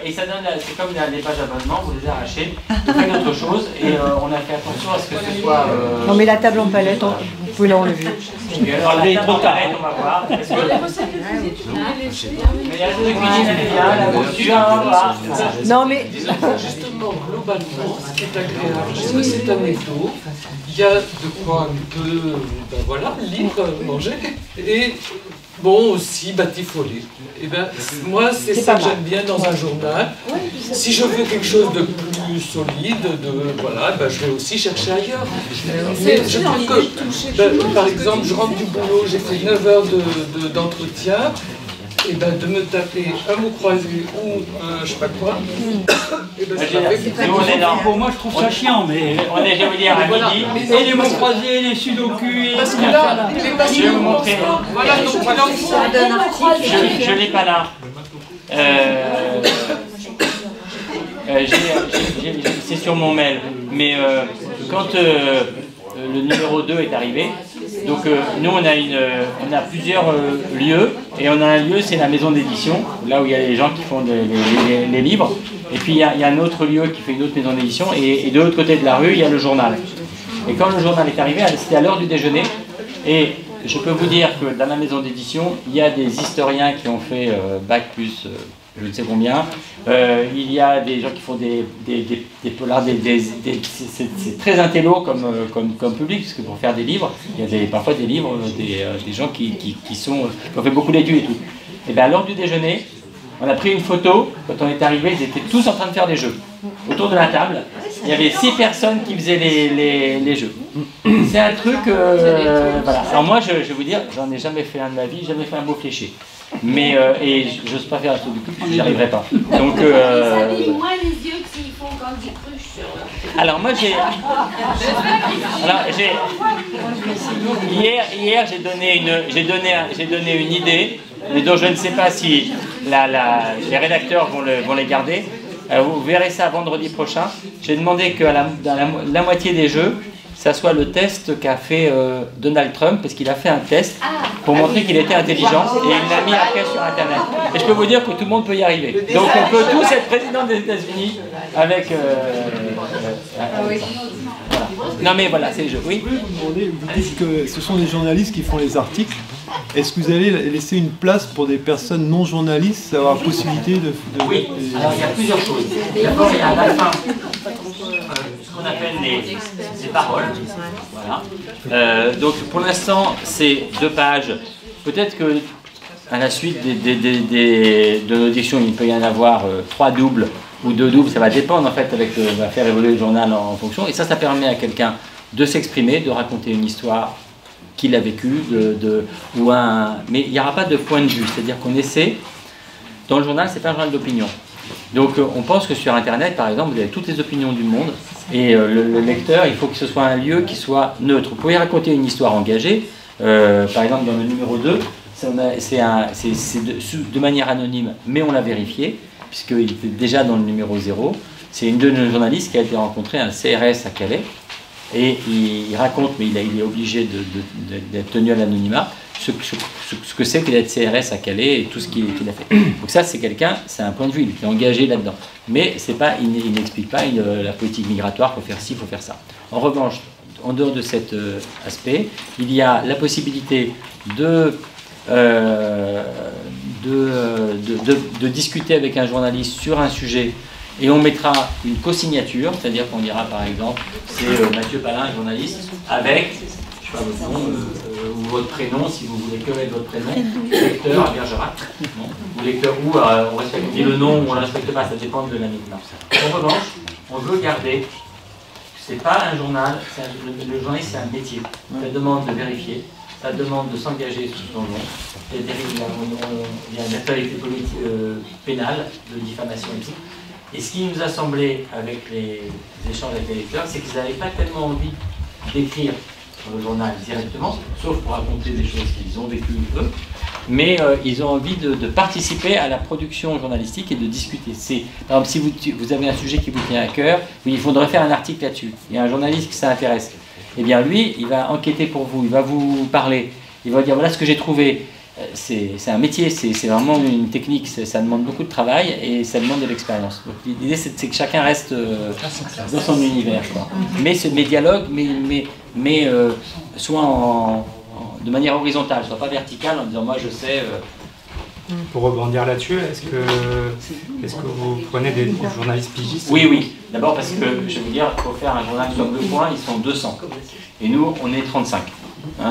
Et ça donne, c'est comme les pages abonnement, vous les arrachez, vous faites autre chose, et on a fait attention à ce que ce soit. Non mais la table en palette, vous pouvez l'enlever. Et alors la table en palette, on va voir. Parce que... Les recettes de cuisine, tu peux les laisser. Mais la recette de cuisine, elle est bien, la bouture, on va. Non mais. Justement, globalement, ce qui est agréable, c'est que c'est un étau. Il y a de quoi un peu, voilà, lire, manger, et bon, aussi batifoler. Et ben, moi, c'est ça que j'aime bien dans un journal. Si je veux quelque chose de plus solide, voilà, ben, je vais aussi chercher ailleurs. Mais je trouve que, par exemple, je rentre du boulot, j'ai fait 9 heures d'entretien, et ben de me taper un mot croisé ou un je sais pas quoi, et ben pour moi je trouve ça chiant, mais on est, je vais vous dire, à midi. Et les mots croisés, les sudoku, parce que là, je vais vous montrer. Voilà, donc je l'ai pas là. C'est sur mon mail, mais quand le numéro 2 est arrivé, donc nous on a plusieurs lieux, et on a un lieu, c'est la maison d'édition, là où il y a les gens qui font les livres, et puis il y a un autre lieu qui fait une autre maison d'édition, et de l'autre côté de la rue il y a le journal. Et quand le journal est arrivé, c'était à l'heure du déjeuner, et je peux vous dire que dans la maison d'édition, il y a des historiens qui ont fait bac plus je ne sais combien, il y a des gens qui font des polars, c'est très intello comme public, parce que pour faire des livres, il y a parfois des livres, des gens qui ont fait beaucoup d'études et tout. Et bien à l'heure du déjeuner, on a pris une photo, quand on est arrivé, ils étaient tous en train de faire des jeux. Autour de la table, il y avait 6 personnes qui faisaient les jeux. C'est un truc, voilà. Alors moi, je vais vous dire, j'en ai jamais fait un de ma vie, jamais fait un mot fléché. Mais, et j'ose pas faire un truc du cul, j'y arriverai pas. Donc, ça brille moins les yeux que s'ils font Candy Crush sur... Alors moi hier j'ai donné une idée, mais dont je ne sais pas si les rédacteurs vont les garder. Vous verrez ça vendredi prochain. J'ai demandé que dans la moitié des jeux, ça soit le test qu'a fait Donald Trump, parce qu'il a fait un test pour montrer qu'il était intelligent, et il l'a mis après sur Internet. Et je peux vous dire que tout le monde peut y arriver. Donc on peut tous être président des États-Unis avec... voilà. Non mais voilà, c'est le jeu. Oui. Vous dites que ce sont les journalistes qui font les articles. Est-ce que vous allez laisser une place pour des personnes non journalistes, avoir la possibilité de... Oui, alors il y a plusieurs choses. D'abord, il y a à la fin ce qu'on appelle les paroles. Voilà. Donc pour l'instant, c'est 2 pages. Peut-être que à la suite de nos dictions, il peut y en avoir 3 doubles ou de double, ça va dépendre en fait, va faire évoluer le journal en fonction, et ça permet à quelqu'un de s'exprimer, de raconter une histoire qu'il a vécue, mais il n'y aura pas de point de vue, c'est-à-dire qu'on essaie, dans le journal, c'est pas un journal d'opinion. Donc on pense que sur Internet, par exemple, vous avez toutes les opinions du monde, et le lecteur, il faut que ce soit un lieu qui soit neutre. Vous pouvez raconter une histoire engagée, par exemple dans le numéro 2, c'est de manière anonyme, mais on l'a vérifié, puisqu'il était déjà dans le numéro 0. C'est une de nos journalistes qui a été rencontrée à un CRS à Calais, et il raconte, mais il est obligé d'être tenu à l'anonymat, ce que c'est que d'être CRS à Calais et tout ce qu'il a fait. Donc ça, c'est un point de vue, il est engagé là-dedans. Mais il n'explique pas la politique migratoire, il faut faire ci, il faut faire ça. En revanche, en dehors de cet aspect, il y a la possibilité de discuter avec un journaliste sur un sujet, et on mettra une co-signature, c'est-à-dire qu'on dira par exemple, c'est Mathieu Palin, journaliste, avec, je sais pas votre nom, ou votre prénom, si vous voulez que mettre votre prénom, lecteur à Bergerac, ou lecteur, ou on respecte le nom, ou on ne respecte pas, ça dépend de l'anonymat. En revanche, on veut garder, c'est pas un journal, le journaliste c'est un métier, ça demande de vérifier, ça demande de s'engager sous son nom. Il y a une actualité pénale de diffamation éthique. Et ce qui nous a semblé avec les échanges avec les lecteurs, c'est qu'ils n'avaient pas tellement envie d'écrire sur le journal directement, sauf pour raconter des choses qu'ils ont vécues eux, mais ils ont envie de participer à la production journalistique et de discuter. Par exemple, si vous avez un sujet qui vous tient à cœur, il faudrait faire un article là-dessus. Il y a un journaliste qui s'intéresse. Eh bien lui, il va enquêter pour vous, il va vous parler, il va dire voilà ce que j'ai trouvé. C'est un métier, c'est vraiment une technique, ça demande beaucoup de travail et ça demande de l'expérience. Donc l'idée c'est que chacun reste dans son univers, quoi. Mais dialogue, mais soit de manière horizontale, soit pas verticale en disant moi je sais. Pour rebondir là-dessus, est-ce que vous prenez des journalistes pigistes? Oui. D'abord parce que, je vais vous dire, pour faire un journal comme Le Point, ils sont 200. Et nous, on est 35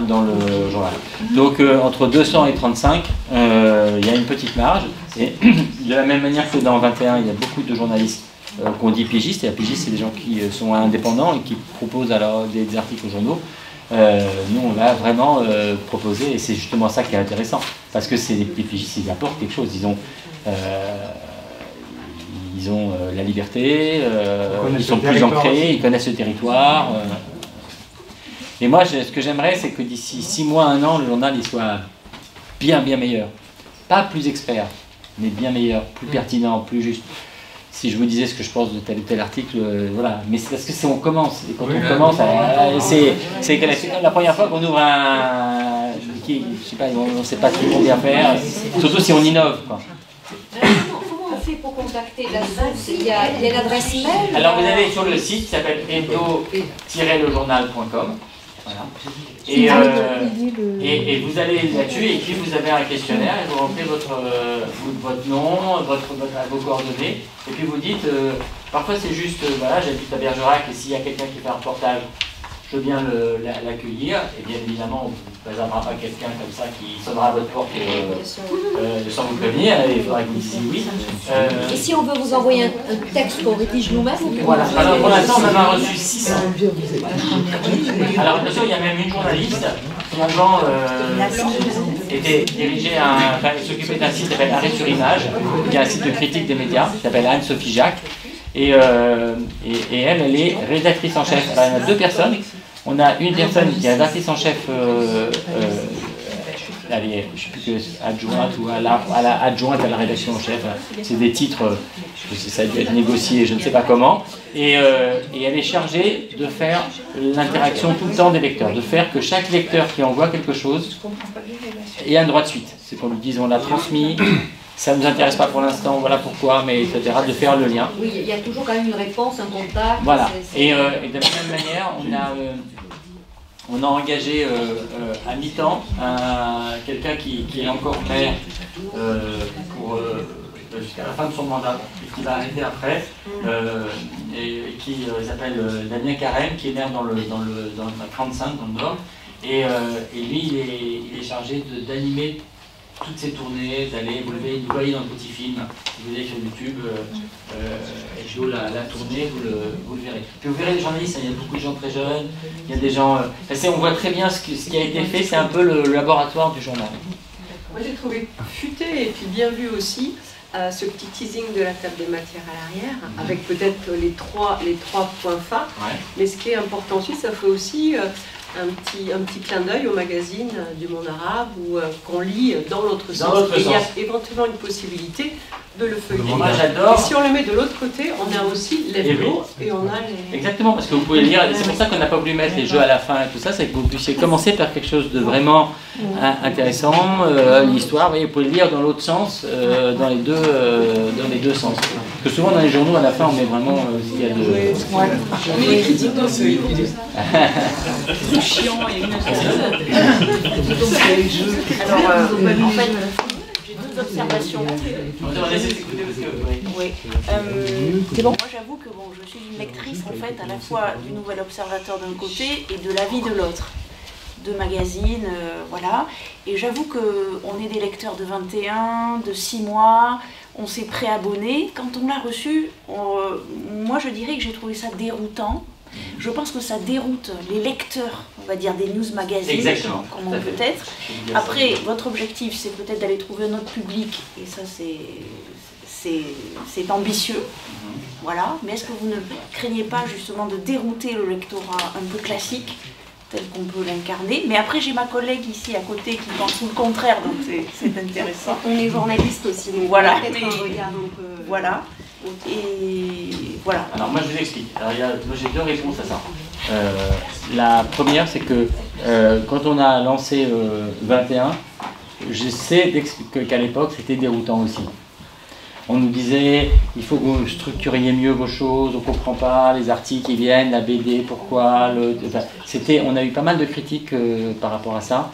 dans le journal. Donc, entre 200 et 35, il y a une petite marge. Et de la même manière que dans 21, il y a beaucoup de journalistes qu'on dit pigistes. Et les pigistes, c'est des gens qui sont indépendants et qui proposent alors des articles aux journaux. Nous, on l'a vraiment proposé et c'est justement ça qui est intéressant. Parce que les pigistes, ils apportent quelque chose. Ils ont la liberté, ils sont plus ancrés, ils connaissent le territoire. Et moi, ce que j'aimerais, c'est que d'ici 6 mois, 1 an, le journal il soit bien meilleur. Pas plus expert, mais bien meilleur, plus pertinent, plus juste. Si je vous disais ce que je pense de tel ou tel article, voilà. Mais c'est parce que on commence. Et quand on commence, c'est la première fois qu'on ouvre un... je sais pas, on ne sait pas toujours bien faire. Surtout si on innove, quoi. Comment on fait pour contacter la source? Il y a une adresse mail? Alors vous allez sur le site qui s'appelle hebdo-lejournal.com. Voilà. Et vous allez là-dessus et puis vous avez un questionnaire et vous rentrez votre nom, vos coordonnées et puis vous dites, parfois c'est juste, voilà, j'habite à Bergerac et s'il y a quelqu'un qui fait un reportage, je veux bien l'accueillir et bien évidemment on ne présentera pas quelqu'un comme ça qui sonnera à votre porte sans vous prévenir, il faudra que vous disiez oui. Et si on veut vous envoyer un texte qu'on rédige nous-mêmes? Voilà, alors pour l'instant on en a reçu 600. Alors bien sûr il y a même une journaliste qui avant était dirigée s'occupait d'un site qui s'appelle Arrêt sur Image, qui est un site de critique des médias, qui s'appelle Anne-Sophie Jacques. Et elle est rédactrice en chef. Alors, il y en a 2 personnes. On a une personne qui est rédactrice en chef, elle est, je ne sais plus, adjointe ou adjointe à la rédaction en chef. C'est des titres, ça a dû être négocié, je ne sais pas comment. Et elle est chargée de faire l'interaction tout le temps des lecteurs, de faire que chaque lecteur qui envoie quelque chose ait un droit de suite. C'est qu'on lui dise on l'a transmis. Ça ne nous intéresse pas pour l'instant, voilà pourquoi, mais etc., de faire le lien. Oui, il y a toujours quand même une réponse, un contact. Voilà, et de la même manière, on a engagé à mi-temps quelqu'un qui est encore maire jusqu'à la fin de son mandat, et qui va arrêter après, et qui s'appelle Damien Carême, qui est maire dans le 35, dans le Nord, et lui, il est chargé d'animer toutes ces tournées, vous le voyez dans le petit film, vous allez sur YouTube, HBO la tournée, vous le verrez. Puis vous verrez les journalistes, il y a beaucoup de gens très jeunes, il y a des gens... on voit très bien ce qui a été fait, c'est un peu le laboratoire du journal. Moi j'ai trouvé futé et puis bien vu aussi ce petit teasing de la table des matières à l'arrière, avec peut-être les trois points phares. Ouais. Mais ce qui est important aussi, ça fait aussi un petit clin d'œil au magazine du monde arabe ou qu'on lit dans l'autre sens. Et il y a éventuellement une possibilité de le feuilleter. Moi j'adore. Et si on le met de l'autre côté, on a aussi l'hebdo et on a les... Exactement, parce que vous pouvez lire, c'est pour ça qu'on n'a pas voulu mettre les jeux à la fin et tout ça, c'est que vous puissiez commencer par quelque chose de vraiment intéressant, l'histoire, vous pouvez le lire dans l'autre sens, dans les deux sens. Parce que souvent dans les journaux, à la fin, on met vraiment s'il y a de... Mais les critiques dans ce livre, c'est chiant et une alors, en fait, j'ai deux observations. Oui. C'est bon. Moi, j'avoue que je suis une lectrice en fait à la fois du Nouvel Observateur d'un côté et de La Vie de l'autre, de magazines, voilà. Et j'avoue qu'on est des lecteurs de 21, de 6 mois. On s'est préabonné. Quand on l'a reçu, moi je dirais que j'ai trouvé ça déroutant. Je pense que ça déroute les lecteurs, on va dire, des news magazines, comme on peut être. Après, votre objectif, c'est peut-être d'aller trouver un autre public, et ça, c'est ambitieux. Voilà. Mais est-ce que vous ne craignez pas, justement, de dérouter le lectorat un peu classique, tel qu'on peut l'incarner? Mais après, j'ai ma collègue ici à côté qui pense tout le contraire, donc c'est intéressant. On est journaliste aussi, donc voilà. Peut-être un regard un peu... Voilà. Et voilà. Alors moi je vous explique. Alors, moi j'ai deux réponses à ça. La première c'est que quand on a lancé 21, je sais qu'à l'époque c'était déroutant aussi. On nous disait il faut que vous structuriez mieux vos choses, on ne comprend pas, les articles qui viennent, la BD, pourquoi, on a eu pas mal de critiques par rapport à ça.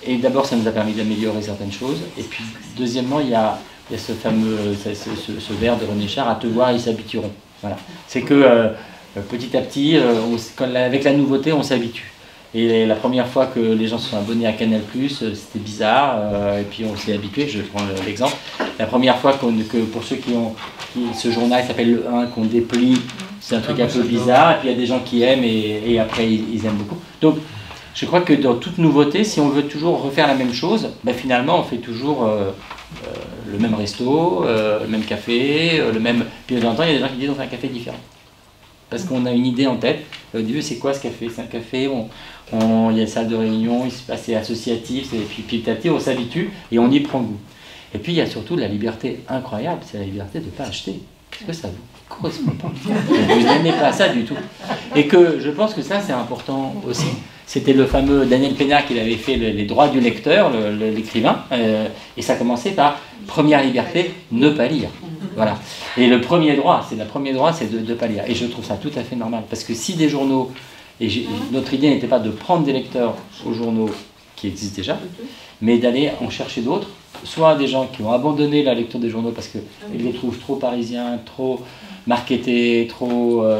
Et d'abord ça nous a permis d'améliorer certaines choses. Et puis deuxièmement il y a ce fameux ce vers de René Char, à te voir ils s'habitueront. Voilà. C'est que petit à petit, avec la nouveauté, on s'habitue. Et la première fois que les gens se sont abonnés à Canal+, c'était bizarre, et puis on s'est habitué. Je prends l'exemple. La première fois que pour ceux ce journal s'appelle Le 1, qu'on déplie, c'est un truc un peu bizarre, et puis il y a des gens qui aiment, et après ils aiment beaucoup. Donc je crois que dans toute nouveauté, si on veut toujours refaire la même chose, finalement on fait toujours le même resto, le même café, le même... Puis de temps en temps, il y a des gens qui disent on fait un café différent. Parce qu'on a une idée en tête. Au début, c'est quoi ce café? C'est un café, il y a une salle de réunion, c'est associatif, et puis petit à petit, on s'habitue et on y prend goût. Et puis, il y a surtout la liberté incroyable, c'est la liberté de ne pas acheter. Parce que ça vous correspond pas. Vous n'aimez pas ça du tout. Et que je pense que ça, c'est important aussi. C'était le fameux Daniel Pénard qui avait fait les droits du lecteur, l'écrivain, et ça commençait par première liberté, ne pas lire. Voilà. Et la première droit, c'est de ne pas lire. Et je trouve ça tout à fait normal. Parce que si des journaux, notre idée n'était pas de prendre des lecteurs aux journaux qui existent déjà, mais d'aller en chercher d'autres, soit des gens qui ont abandonné la lecture des journaux parce qu'ils les trouvent trop parisiens, trop marketés,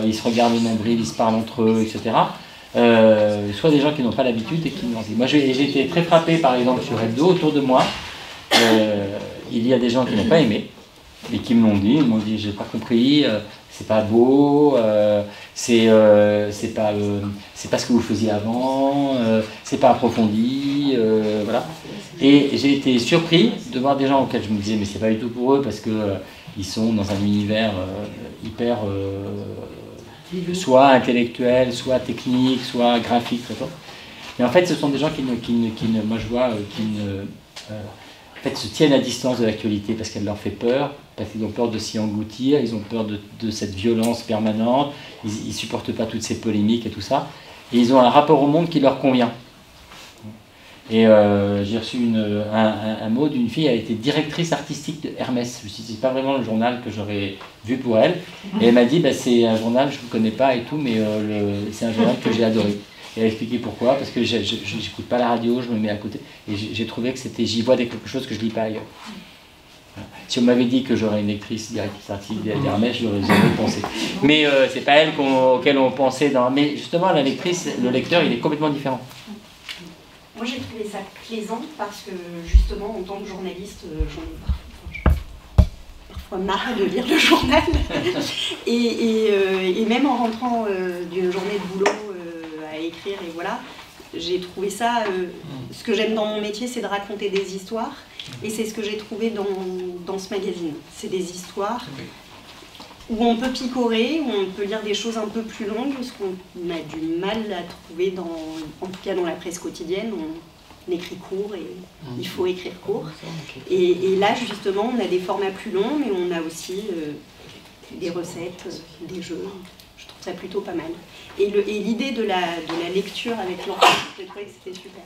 ils se regardent le nombril, ils se parlent entre eux, etc. Soit des gens qui n'ont pas l'habitude et qui n'ont pas. Moi j'ai été très frappé par exemple sur Hebdo, autour de moi, il y a des gens qui n'ont pas aimé et qui m'ont dit j'ai pas compris, c'est pas beau, c'est pas ce que vous faisiez avant, c'est pas approfondi, voilà. Et j'ai été surpris de voir des gens auxquels je me disais mais c'est pas du tout pour eux parce que ils sont dans un univers hyper soit intellectuel, soit technique, soit graphique, mais en fait ce sont des gens qui se tiennent à distance de l'actualité parce qu'elle leur fait peur, parce qu'ils ont peur de s'y engloutir, ils ont peur de cette violence permanente, ils ne supportent pas toutes ces polémiques et tout ça, et ils ont un rapport au monde qui leur convient. Et j'ai reçu un mot d'une fille, elle a été directrice artistique de Hermès. Je me suis dit, c'est pas vraiment le journal que j'aurais vu pour elle. Et elle m'a dit, c'est un journal, je ne connais pas et tout, mais c'est un journal que j'ai adoré. Et elle a expliqué pourquoi, parce que je n'écoute pas la radio, je me mets à côté. Et j'ai trouvé que j'y vois quelque chose que je ne lis pas ailleurs. Voilà. Si on m'avait dit que j'aurais une directrice artistique d'Hermès, je n'aurais jamais pensé. Mais c'est pas elle auquel on pensait. Mais justement, le lecteur, il est complètement différent. Moi j'ai trouvé ça plaisant parce que justement en tant que journaliste, j'en ai parfois marre de lire le journal. et même en rentrant d'une journée de boulot à écrire, et voilà, j'ai trouvé ça, ce que j'aime dans mon métier, c'est de raconter des histoires, et c'est ce que j'ai trouvé dans ce magazine. C'est des histoires où on peut picorer, où on peut lire des choses un peu plus longues, ce qu'on a du mal à trouver, en tout cas dans la presse quotidienne. On écrit court et il faut écrire court. Et là, justement, on a des formats plus longs, mais on a aussi des recettes, des jeux. Je trouve ça plutôt pas mal. Et l'idée de la lecture avec l'enfant, j'ai trouvé que c'était super.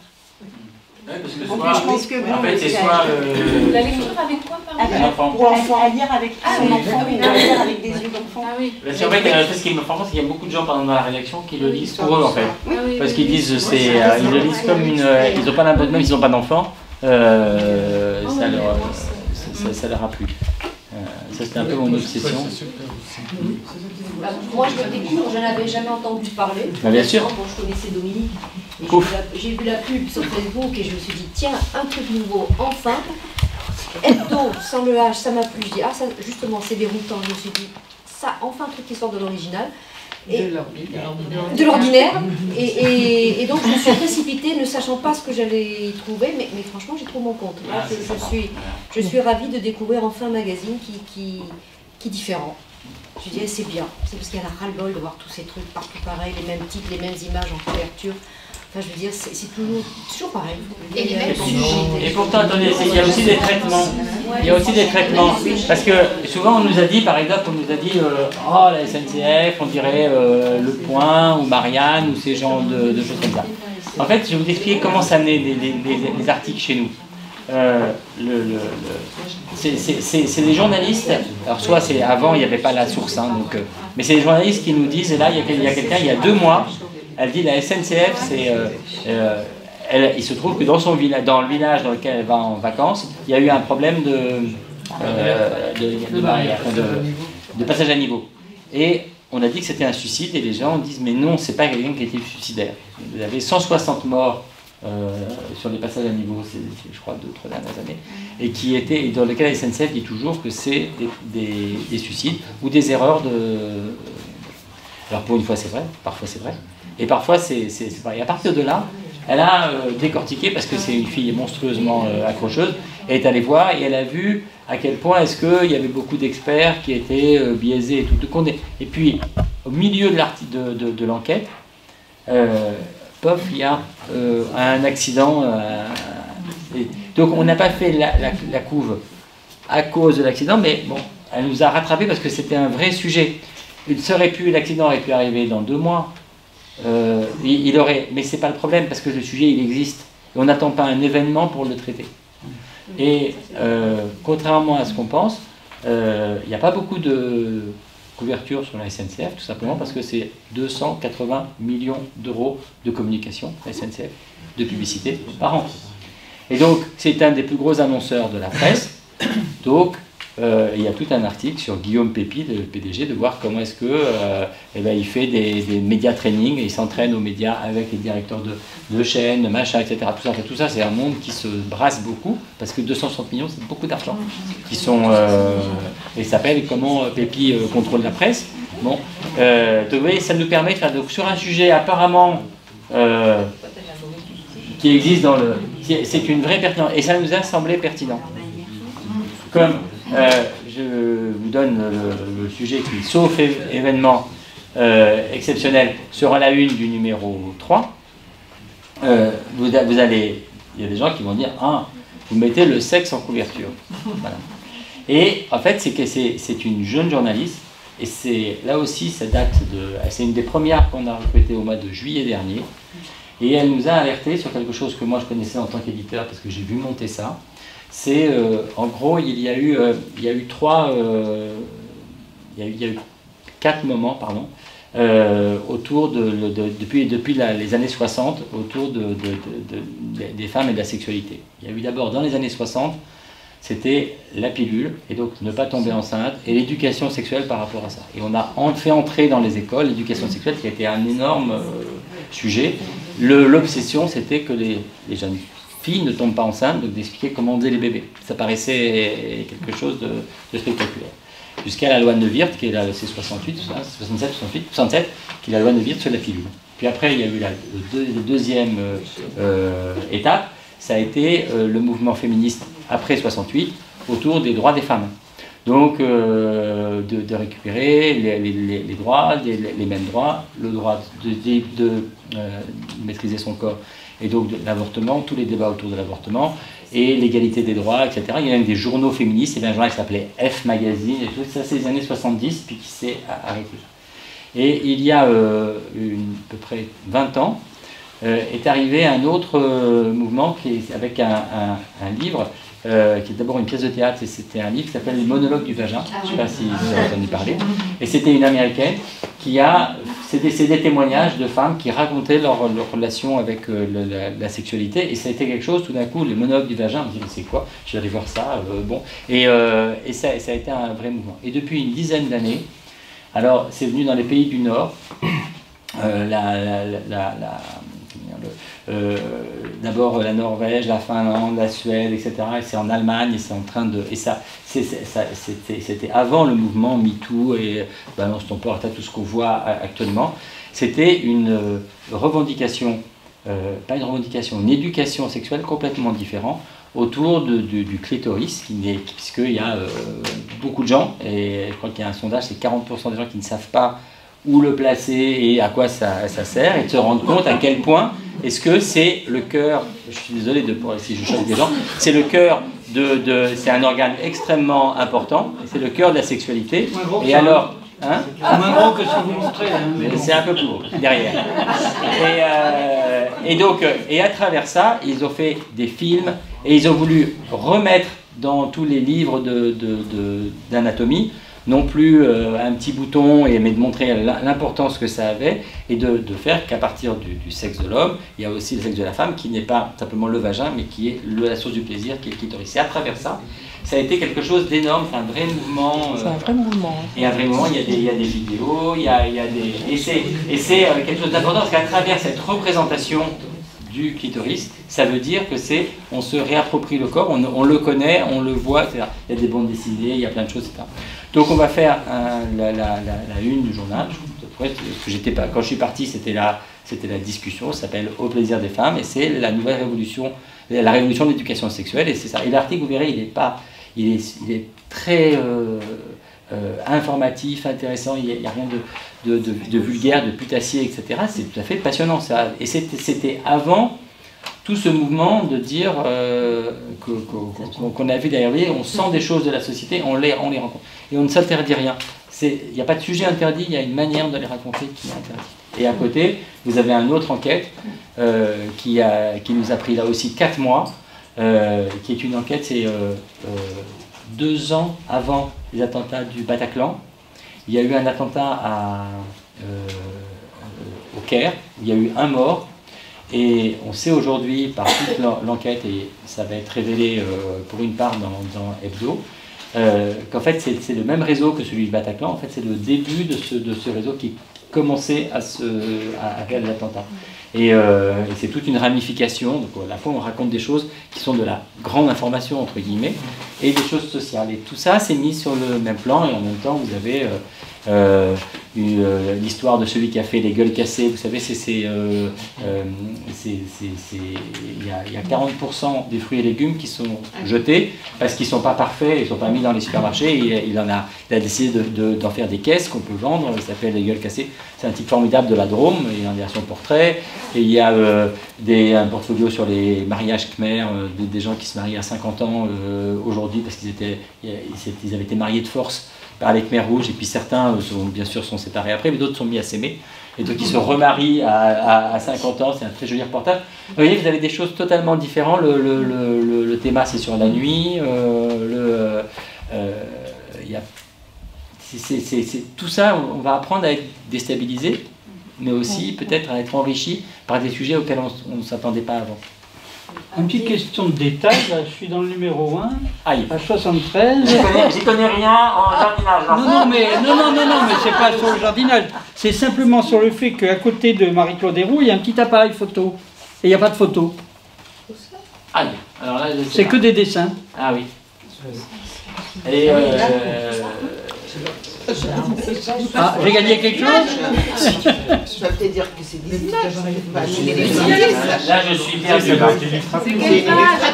Ouais, parce que en plus, je pense que bon, en fait, c'est soit la lecture avec quoi, pardon? Pour à lire avec son enfant, ou à lire avec des yeux d'enfant. En fait, ce qui me frappe, c'est qu'il y a beaucoup de gens dans la rédaction qui le lisent pour eux, en fait. Parce qu'ils disent, ils le lisent comme une... Ils n'ont pas l'impression, même s'ils n'ont pas d'enfant, ça leur a plu. Ça, c'était un peu mon obsession. Moi, je le découvre, je n'avais jamais entendu parler. Bien sûr. Bon, je connaissais Dominique. J'ai vu la pub sur Facebook et je me suis dit, tiens, un truc nouveau, enfin. Hebdo, sans le H, ça m'a plu. Je dis, ah, ça, justement, c'est déroutant. Je me suis dit, ça, enfin, un truc qui sort de l'original. De l'ordinaire. Et donc, je me suis précipitée, ne sachant pas ce que j'allais y trouver, mais franchement, j'ai trouvé mon compte. Là, je suis ravie de découvrir enfin un magazine qui est différent. Je dis, c'est bien. C'est parce qu'il y a la ras-le-bol de voir tous ces trucs partout pareil, les mêmes titres, les mêmes images en couverture. Enfin, je veux dire, c'est toujours pareil. Et les mêmes sujets. Et pourtant, attendez, il y a aussi des traitements. Il y a aussi des traitements. Parce que souvent, on nous a dit, par exemple, oh, la SNCF, on dirait Le Point ou Marianne ou ces genres de choses comme ça. En fait, je vais vous expliquer comment ça naît les articles chez nous. C'est des journalistes, alors soit c'est avant, il n'y avait pas la source, hein, donc, mais c'est des journalistes qui nous disent, et là, il y a quelqu'un, il y a 2 mois, elle dit la SNCF, il se trouve que dans le village dans lequel elle va en vacances, il y a eu un problème de passage à niveau. Et on a dit que c'était un suicide, et les gens disent, mais non, c'est pas quelqu'un qui a été suicidaire. Vous avez 160 morts sur les passages à niveau, je crois, 2-3 dernières années, et dans lequel la SNCF dit toujours que c'est des suicides ou des erreurs de... Alors pour une fois c'est vrai, parfois c'est vrai, et parfois c'est vrai. Et à partir de là, elle a décortiqué, parce que c'est une fille monstrueusement accrocheuse, elle est allée voir et elle a vu à quel point est-ce qu'il y avait beaucoup d'experts qui étaient biaisés et tout. Et puis, au milieu de l'enquête, pof, il y a un accident. Donc on n'a pas fait la couve à cause de l'accident, mais bon, elle nous a rattrapés parce que c'était un vrai sujet. L'accident aurait pu arriver dans 2 mois. Mais c'est pas le problème, parce que le sujet il existe. Et on n'attend pas un événement pour le traiter. Et contrairement à ce qu'on pense, il n'y a pas beaucoup de couverture sur la SNCF, tout simplement parce que c'est 280 millions d'euros de communication, la SNCF, de publicité par an. Et donc, c'est un des plus gros annonceurs de la presse. Donc, il y a tout un article sur Guillaume Pépi, le PDG, de voir comment est-ce que il fait des médias training, et il s'entraîne aux médias avec les directeurs de chaînes, machin, etc. Tout ça, c'est un monde qui se brasse beaucoup, parce que 260 millions, c'est beaucoup d'argent. Qui sont, et ça s'appelle comment Pépi contrôle la presse. Bon, donc, vous voyez, ça nous permet de faire, donc, sur un sujet apparemment qui existe dans le... C'est une vraie pertinence, et ça nous a semblé pertinent. Comme je vous donne le sujet qui, sauf événement exceptionnel, sera la une du numéro 3, il y a des gens qui vont dire, ah, vous mettez le sexe en couverture. Voilà. Et en fait, c'est une jeune journaliste, et là aussi, c'est une des premières qu'on a recrutées au mois de juillet dernier, et elle nous a alerté sur quelque chose que moi je connaissais en tant qu'éditeur, parce que j'ai vu monter ça. C'est, en gros, il y a eu 4 moments, pardon, autour depuis les années 60, autour des femmes et de la sexualité. Il y a eu d'abord, dans les années 60, c'était la pilule, et donc ne pas tomber enceinte, et l'éducation sexuelle par rapport à ça. Et on a fait entrer dans les écoles l'éducation sexuelle, qui a été un énorme sujet, l'obsession, c'était que les jeunes filles ne tombent pas enceintes, donc d'expliquer comment on faisait les bébés. Ça paraissait quelque chose de spectaculaire. Jusqu'à la loi de Neuwirth, qui est là, c'est 67, qui est la loi de Neuwirth sur la pilule. Puis après, il y a eu la deuxième étape, ça a été le mouvement féministe après 68, autour des droits des femmes. Donc, de récupérer les droits, les mêmes droits, le droit de maîtriser son corps, et donc l'avortement, tous les débats autour de l'avortement, et l'égalité des droits, etc. Il y a même des journaux féministes, il y avait un journal qui s'appelait F Magazine, et tout ça, c'est les années 70, puis qui s'est arrêté. Et il y a à peu près 20 ans, est arrivé un autre mouvement avec un livre, qui est d'abord une pièce de théâtre, et c'était un livre qui s'appelle Les monologues du vagin, je ne sais pas si vous avez entendu parler, et c'était une américaine qui c'est des témoignages de femmes qui racontaient leur relation avec la sexualité, et ça a été quelque chose, tout d'un coup, les monologues du vagin, on me dit, mais c'est quoi? Je vais aller voir ça, bon, et ça a été un vrai mouvement. Et depuis une dizaine d'années, alors c'est venu dans les pays du Nord, d'abord la Norvège, la Finlande, la Suède, etc. Et c'est en Allemagne, et c'est en train de... Et ça, c'était avant le mouvement MeToo et Balance ton porte à tout ce qu'on voit actuellement. C'était une revendication, pas une revendication, une éducation sexuelle complètement différente autour du clitoris, puisqu'il y a beaucoup de gens, et je crois qu'il y a un sondage, c'est 40% des gens qui ne savent pas où le placer et à quoi ça sert, et de se rendre compte à quel point est-ce que c'est le cœur, je suis désolé si je choque des gens, c'est le cœur c'est un organe extrêmement important, c'est le cœur de la sexualité, et alors... Hein, moins gros que ce que vous montrez. C'est un peu plus gros, derrière. Et donc, à travers ça, ils ont fait des films, et ils ont voulu remettre dans tous les livres d'anatomie, non plus un petit bouton, mais de montrer l'importance que ça avait, et de faire qu'à partir du sexe de l'homme, il y a aussi le sexe de la femme, qui n'est pas simplement le vagin, mais qui est la source du plaisir, qui est le clitoris. Et à travers ça, ça a été quelque chose d'énorme, c'est un vrai mouvement. C'est un vrai mouvement. Et un vrai mouvement, il y a des vidéos, il y a des... Et c'est quelque chose d'important, parce qu'à travers cette représentation du clitoris, ça veut dire que on se réapproprie le corps, on le connaît, on le voit, il y a des bandes dessinées, il y a plein de choses, etc. Donc on va faire la une du journal. Quand je suis parti, c'était la discussion, ça s'appelle Au plaisir des femmes, et c'est la nouvelle révolution, la révolution de l'éducation sexuelle, et c'est ça. Et l'article, vous verrez, il est très informatif, intéressant, il n'y a rien de vulgaire, de putassier, etc. C'est tout à fait passionnant, ça. Et c'était avant tout ce mouvement de dire qu'on a vu derrière lui, on sent des choses de la société, on les rencontre. Et on ne s'interdit rien. Il n'y a pas de sujet interdit, il y a une manière de les raconter qui est interdite. Et à côté, vous avez une autre enquête qui nous a pris là aussi 4 mois, qui est une enquête, c'est 2 ans avant les attentats du Bataclan. Il y a eu un attentat au Caire, il y a eu un mort. Et on sait aujourd'hui, par toute l'enquête, et ça va être révélé pour une part dans Hebdo, qu'en fait c'est le même réseau que celui du Bataclan. En fait, c'est le début de ce réseau qui commençait à faire des attentats. Et c'est toute une ramification. Donc à la fois on raconte des choses qui sont de la grande information entre guillemets et des choses sociales. Et tout ça c'est mis sur le même plan, et en même temps vous avez l'histoire de celui qui a fait les gueules cassées. Vous savez, il y a 40% des fruits et légumes qui sont jetés parce qu'ils ne sont pas parfaits, ils ne sont pas mis dans les supermarchés. Il a décidé d'en faire des caisses qu'on peut vendre. Il s'appelle les gueules cassées. C'est un type formidable de la Drôme, il a son portrait. Et il y a un portfolio sur les mariages khmer, des gens qui se marient à 50 ans aujourd'hui parce qu'ils avaient été mariés de force par les Khmers rouges, et puis certains bien sûr sont séparés après, mais d'autres sont mis à s'aimer, et donc ils se remarient à 50 ans. C'est un très joli reportage. Vous voyez, vous avez des choses totalement différentes. Le thème c'est sur la nuit, tout ça, on va apprendre à être déstabilisé, mais aussi peut-être à être enrichi par des sujets auxquels on ne s'attendait pas avant. Une petite question de détail, là, je suis dans le numéro 1, page 73. J'y connais rien en jardinage. Non, mais c'est pas sur le jardinage. C'est simplement sur le fait qu'à côté de Marie-Claude Héroux, il y a un petit appareil photo. Et il n'y a pas de photo. Ah, alors là, c'est que des dessins. Ah oui. Et ah, j'ai gagné quelque chose. Ça veut dire que c'est des images. Là, je suis perdu. C'est quelle page?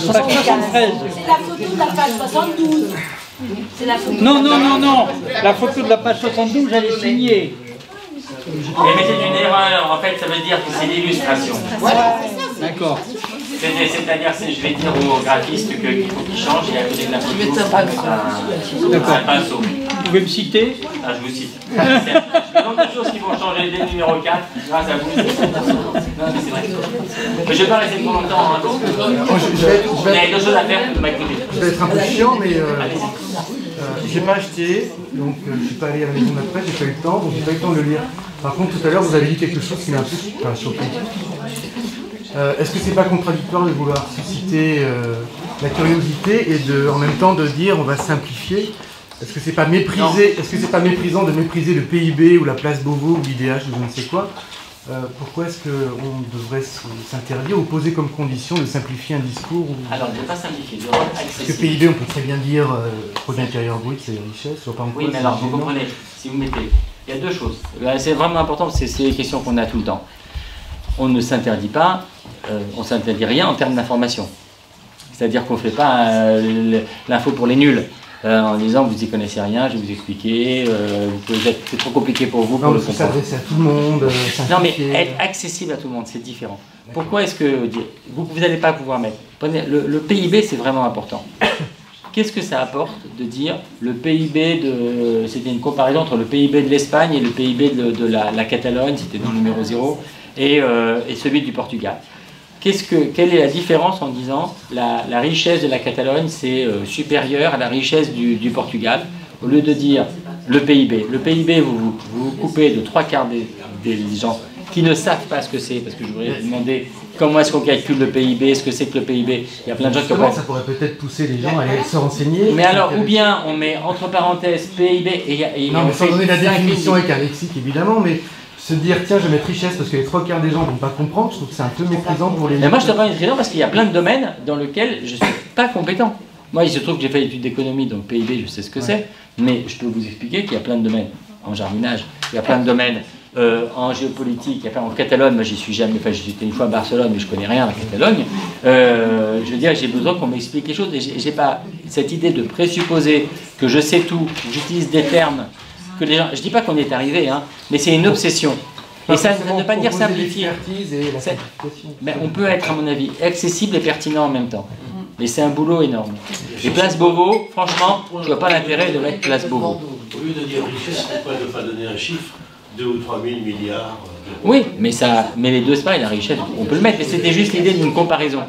73. C'est la photo de la page 72. C'est la photo. Non. La photo de la page 72, j'allais signer. Mais c'est une erreur. En fait, ça veut dire que c'est l'illustration. D'accord. C'est-à-dire, je vais dire au graphiste qu'il faut qu'il change et à côté de la photo, un pinceau. Vous pouvez me citer? Ah, je vous cite. Il y a donc des choses qui vont changer dès le numéro 4, grâce à vous. Non, mais c'est vrai. Mais je ne vais pas rester trop longtemps. Hein, il y a deux choses à faire de ma côté. Je vais être un peu chiant, mais j'ai pas acheté, donc je suis pas allé à la maison d'après, j'ai pas eu le temps, donc j'ai pas eu le temps de le lire. Par contre, tout à l'heure, vous avez dit quelque chose qui m'a un peu choqué. Est-ce que c'est pas contradictoire de vouloir susciter la curiosité et en même temps de dire on va simplifier? Est-ce que c'est pas pas méprisant de mépriser le PIB ou la place Beauvau ou l'IDH ou je ne sais quoi? Pourquoi est-ce qu'on devrait s'interdire ou poser comme condition de simplifier un discours Alors, de ne pas simplifier, de rendre accessible. Parce que PIB, on peut très bien dire produit intérieur brut, c'est richesse. Oui, mais alors, vous comprenez, si vous mettez... Il y a deux choses. C'est vraiment important, c'est les questions qu'on a tout le temps. On ne s'interdit pas, on ne s'interdit rien en termes d'information. C'est-à-dire qu'on ne fait pas l'info pour les nuls. En disant vous n'y connaissez rien, je vais vous expliquer, c'est trop compliqué pour vous pour le comprendre. S'adresser à tout le monde. Non mais être accessible à tout le monde, c'est différent. Pourquoi est-ce que vous n'allez pas pouvoir mettre? Prenez, le PIB, c'est vraiment important. Qu'est-ce que ça apporte de dire le PIB de... C'était une comparaison entre le PIB de l'Espagne et le PIB de la Catalogne, c'était dans le numéro 0, et celui du Portugal. Quelle est la différence en disant la richesse de la Catalogne c'est supérieur à la richesse du Portugal, au lieu de dire le PIB. Le PIB, vous coupez de 3/4 des gens qui ne savent pas ce que c'est, parce que je voudrais demander comment est-ce qu'on calcule le PIB, ce que c'est que le PIB. Il y a plein de gens qui ont... Ça pourrait peut-être pousser les gens à aller se renseigner. Mais alors, ou bien on met entre parenthèses PIB et non, mais sans donner la définition avec un lexique évidemment, mais se dire tiens je vais mettre richesse parce que les 3/4 des gens ne vont pas comprendre, je trouve que c'est un peu méprisant pour les... Mais moi je te parle méprisant parce qu'il y a plein de domaines dans lesquels je ne suis pas compétent. Moi il se trouve que j'ai fait l'étude d'économie, donc PIB je sais ce que c'est, mais je peux vous expliquer qu'il y a plein de domaines en jardinage, il y a plein de domaines en géopolitique, il y a plein en Catalogne, moi j'y suis jamais, enfin j'étais une fois à Barcelone mais je connais rien à la Catalogne, je veux dire j'ai besoin qu'on m'explique les choses et j'ai pas cette idée de présupposer que je sais tout, que j'utilise des termes que les gens, je dis pas qu'on est arrivé, hein, mais c'est une obsession. Et ça ne veut pas dire simplifier. Mais on peut être, à mon avis, accessible et pertinent en même temps. Mais c'est un boulot énorme. Et Place Beauvau, franchement, je ne vois pas l'intérêt de mettre Place Beauvau. Au lieu de dire richesse, pourquoi ne pas donner un chiffre, 2 ou 3 000 milliards Oui, mais les deux, c'est pareil, la richesse, on peut le mettre, mais c'était juste l'idée d'une comparaison.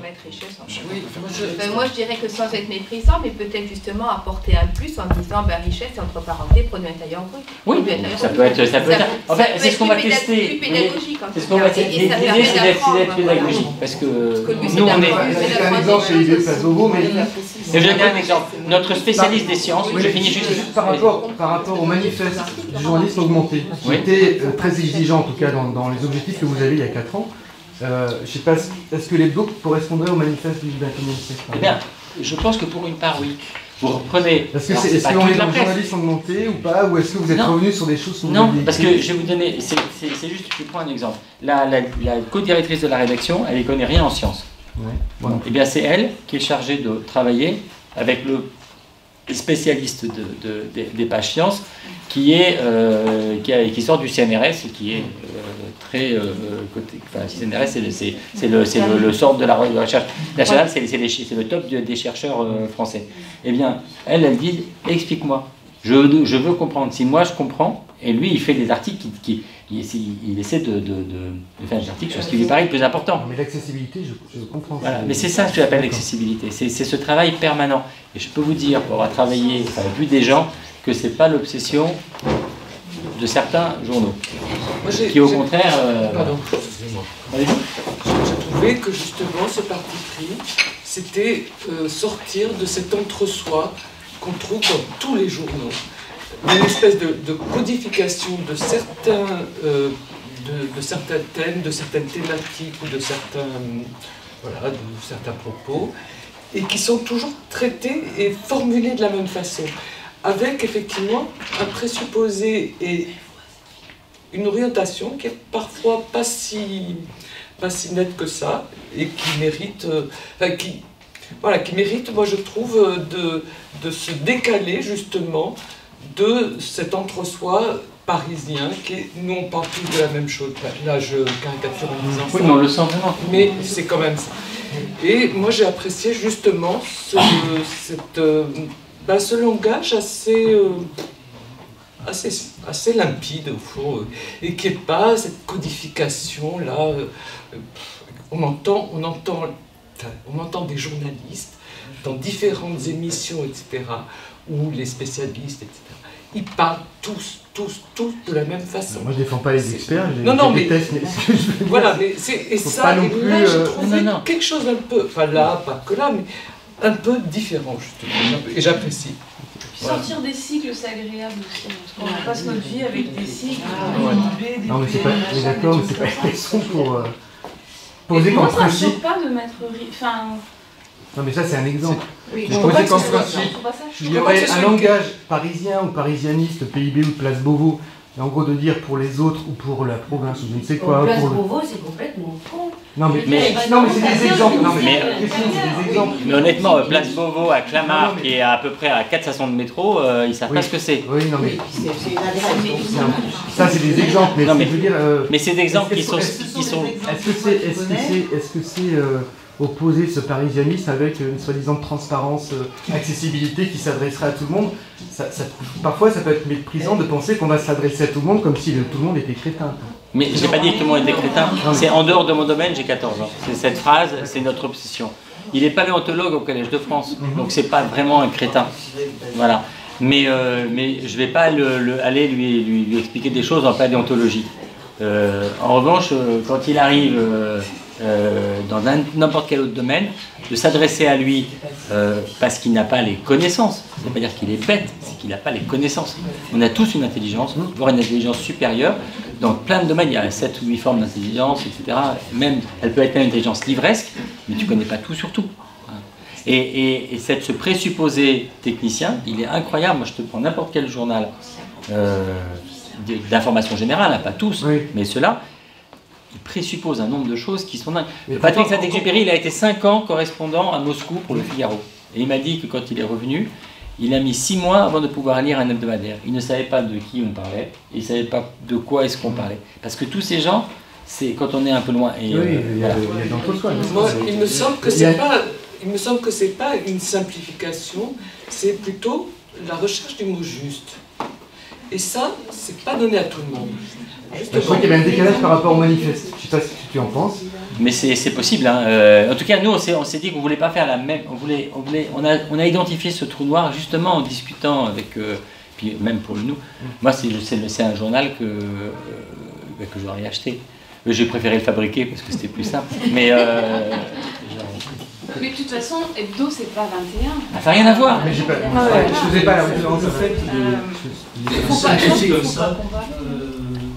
Moi je dirais que sans être méprisant, mais peut-être justement apporter un plus en disant richesse entre parenthèses, produit intérieur brut. Oui, ça peut être. En fait, c'est ce qu'on va tester. C'est ce qu'on va tester. L'idée c'est d'être pédagogique. Parce que nous on est. Un exemple, c'est l'idée de Place Beauvau, mais. Je vais donner un exemple. Notre spécialiste des sciences, je finis juste. Par rapport au manifeste du journalisme augmenté, qui était très exigeant en tout cas dans les objectifs que vous avez il y a 4 ans. Je ne sais pas, est-ce que l'hebdo correspondrait au manifeste du 21e siècle? Eh bien, je pense que pour une part, oui. Vous reprenez... Est-ce qu'on est dans le journalisme augmenté ou pas? Ou est-ce que vous êtes revenu sur des choses... Non, parce que je vais vous donner... C'est juste, je prends un exemple. La co-directrice de la rédaction, elle ne connaît rien en sciences. Ouais, voilà. Eh bien, c'est elle qui est chargée de travailler avec le spécialiste des pages sciences qui sort du CNRS et qui est très côté. Enfin, CNRS c'est le sort de la recherche nationale, c'est le top des chercheurs français. Eh bien, elle dit explique-moi. Je veux comprendre. Si moi je comprends, et lui il fait des articles il essaie de faire des articles sur ce qui lui paraît le plus important. Mais l'accessibilité, je comprends. Voilà. Mais c'est ça que j'appelle l'accessibilité. C'est ce travail permanent. Et je peux vous dire, pour avoir travaillé, vu des gens, que ce n'est pas l'obsession de certains journaux. Qui au contraire... Excuse-moi. J'ai trouvé que justement ce parti pris, c'était sortir de cet entre-soi qu'on trouve dans tous les journaux. Une espèce de codification de certains thèmes, de certaines thématiques ou de certains propos, et qui sont toujours traités et formulés de la même façon, avec effectivement un présupposé et une orientation qui est parfois pas si nette que ça, et qui mérite, qui mérite, moi je trouve, de se décaler justement de cet entre-soi parisien qui est, nous on parle tous de la même chose. Là je caricature en disant ça. Oui, mais on le sent vraiment. Mais c'est quand même ça. Et moi j'ai apprécié justement ce langage assez limpide au fond, et qui n'est pas cette codification là. On entend des journalistes dans différentes émissions, etc., ou les spécialistes, etc. Ils parlent tous de la même façon. Moi je défends pas les experts, je déteste, mais voilà, mais c'est ça, et là j'ai trouvé quelque chose d'un peu, enfin là, pas que là, mais un peu différent justement, et j'apprécie. Sortir des cycles, c'est agréable aussi, parce qu'on passe notre vie avec des cycles, des non mais c'est pas, d'accord, mais c'est pas une question pour poser comme principe. Moi ça me choque pas de mettre, non mais ça c'est un exemple. Oui. Mais poser comme principe, il y aurait un langage parisien ou parisianiste, PIB ou Place Beauvau, et en gros de dire pour les autres ou pour la province ou je ne sais quoi. Place Beauvau, c'est complètement con. Non mais c'est des exemples. Non, mais c'est des exemples. Mais honnêtement, Place Beauvau à Clamart, qui est à peu près à 4 stations de métro, ils savent pas ce que c'est. Oui, non mais ça c'est des exemples. Mais, je veux dire, mais c'est des exemples qui sont. Est-ce que c'est opposer ce parisianisme avec une soi-disant transparence, accessibilité qui s'adresserait à tout le monde, parfois ça peut être méprisant de penser qu'on va s'adresser à tout le monde comme si tout le monde était crétin. Mais j'ai pas dit que tout le monde était crétin, c'est en dehors de mon domaine, j'ai 14 ans. Cette phrase, c'est notre obsession. Il est paléontologue au Collège de France, donc c'est pas vraiment un crétin. Voilà. Mais je vais pas aller lui expliquer des choses en paléontologie. En revanche, quand il arrive dans n'importe quel autre domaine, de s'adresser à lui parce qu'il n'a pas les connaissances. Ça ne veut pas dire qu'il est bête, c'est qu'il n'a pas les connaissances. On a tous une intelligence, voire une intelligence supérieure. Dans plein de domaines, il y a 7 ou 8 formes d'intelligence, etc. Même, elle peut être une intelligence livresque, mais tu ne connais pas tout sur tout. Et ce présupposé technicien, il est incroyable. Moi, je te prends n'importe quel journal d'information générale, hein, pas tous, mais ceux-là, ils présupposent un nombre de choses qui sont dingues. Patrick Saint-Exupéry, il a été 5 ans correspondant à Moscou pour le Figaro. Et il m'a dit que quand il est revenu, il a mis 6 mois avant de pouvoir lire un hebdomadaire. Il ne savait pas de qui on parlait, et il ne savait pas de quoi est-ce qu'on parlait. Parce que tous ces gens, c'est quand on est un peu loin. Et, il y a d'entre-soi. Moi, il me semble que c'est pas une simplification, c'est plutôt la recherche du mot juste. Et ça, c'est pas donné à tout le monde. Je crois qu'il y avait un décalage par rapport au manifeste. Je ne sais pas ce que tu en penses. Mais c'est possible. Hein. En tout cas, nous, on s'est dit qu'on ne voulait pas faire la même. On a identifié ce trou noir justement en discutant avec. Puis même pour nous. Moi, c'est un journal que j'aurais acheté. J'ai préféré le fabriquer parce que c'était plus simple. Mais de toute façon, hebdo, c'est pas 21. Ça n'a rien à voir. Mais je faisais pas la référence au fait de.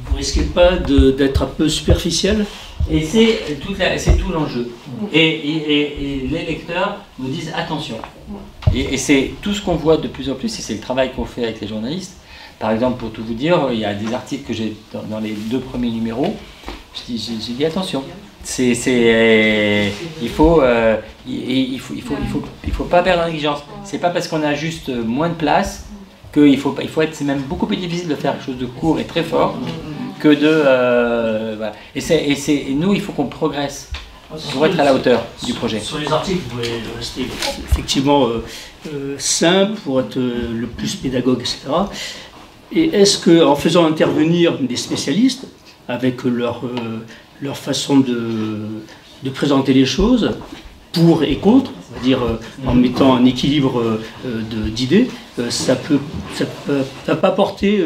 Vous risquez pas d'être un peu superficiel? Et c'est tout l'enjeu. Et les lecteurs nous disent attention. Et c'est tout ce qu'on voit de plus en plus, et c'est le travail qu'on fait avec les journalistes. Par exemple, pour tout vous dire, il y a des articles que j'ai dans les 2 premiers numéros. J'ai dit attention. Il faut pas perdre en exigence. C'est pas parce qu'on a juste moins de place qu'il faut être. C'est même beaucoup plus difficile de faire quelque chose de court et très fort que de. Voilà. Et nous, il faut qu'on progresse pour être à la hauteur du projet. Sur les articles, vous pouvez rester effectivement simple pour être le plus pédagogue, etc. Et est-ce qu'en faisant intervenir des spécialistes avec leur façon de présenter les choses, pour et contre, c'est-à-dire en mettant un équilibre d'idées, ça peut pas apporter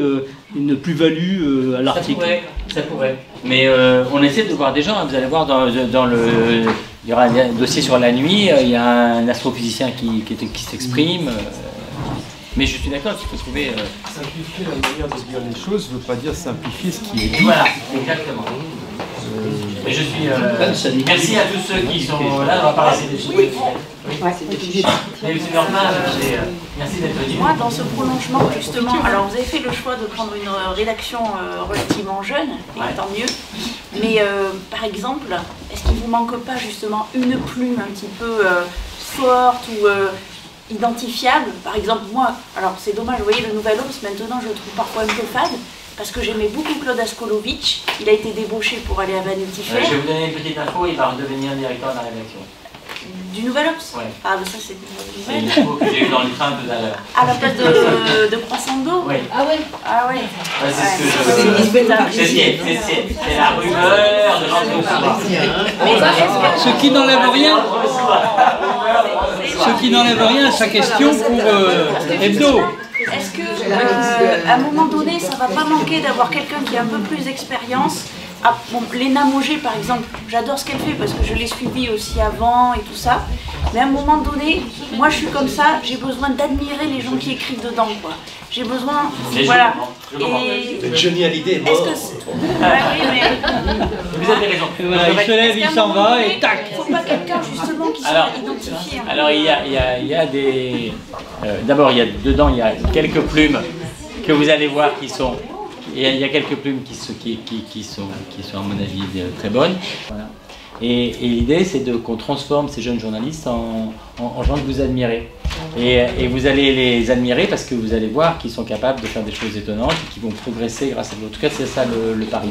une plus-value à l'article? Ça pourrait. Mais on essaie de voir des gens, hein. Vous allez voir dans le... Il y aura un dossier sur la nuit, il y a un astrophysicien qui s'exprime. Mais je suis d'accord qu'il faut trouver... Simplifier la manière de dire les choses ne veut pas dire simplifier ce qui est dit. Voilà, exactement. Et je suis... merci à tous ceux qui sont là, on va pas rester dessus. Oui. Merci d'être venu. Moi, dans ce prolongement, justement, alors vous avez fait le choix de prendre une rédaction relativement jeune, et tant mieux. Mais par exemple, est-ce qu'il ne vous manque pas justement une plume un petit peu forte ou identifiable? Par exemple, moi, alors c'est dommage, vous voyez, le Nouvel Obs, maintenant je le trouve parfois un peu fade, parce que j'aimais beaucoup Claude Askolovitch. Il a été débauché pour aller à Vanity Fair. Je vais vous donner une petite info, il va redevenir directeur de la rédaction. Du Nouvel Obs? Ouais. Ah, mais ça c'est une C'est une nouvelle. info que j'ai eue dans le train tout à l'heure. À la place de Croissando? Oui. Ah ouais? Ah ouais. C'est la rumeur de l'entreprise. Ce qui n'enlève rien. Ce qui n'enlève rien à sa question pour Hebdo. Est-ce que, à un moment donné, ça va pas manquer d'avoir quelqu'un qui a un peu plus d'expérience? Ah, bon, Léna Mogé, par exemple, j'adore ce qu'elle fait parce que je l'ai suivie aussi avant et tout ça. Mais à un moment donné, moi je suis comme ça, j'ai besoin d'admirer les gens qui écrivent dedans, quoi. J'ai besoin, voilà. Et Johnny Hallyday est mort. Est-ce que oui, mais... Vous avez raison. Voilà, il se lève, il s'en va et tac. Il ne faut pas quelqu'un justement qui soit identifié. Alors il y a des... D'abord, dedans, il y a quelques plumes que vous allez voir qui sont... Il y a quelques plumes qui sont à mon avis très bonnes. Voilà. Et l'idée, c'est qu'on transforme ces jeunes journalistes en gens que vous admirez. Et vous allez les admirer parce que vous allez voir qu'ils sont capables de faire des choses étonnantes et qu'ils vont progresser grâce à vous. En tout cas, c'est ça le pari.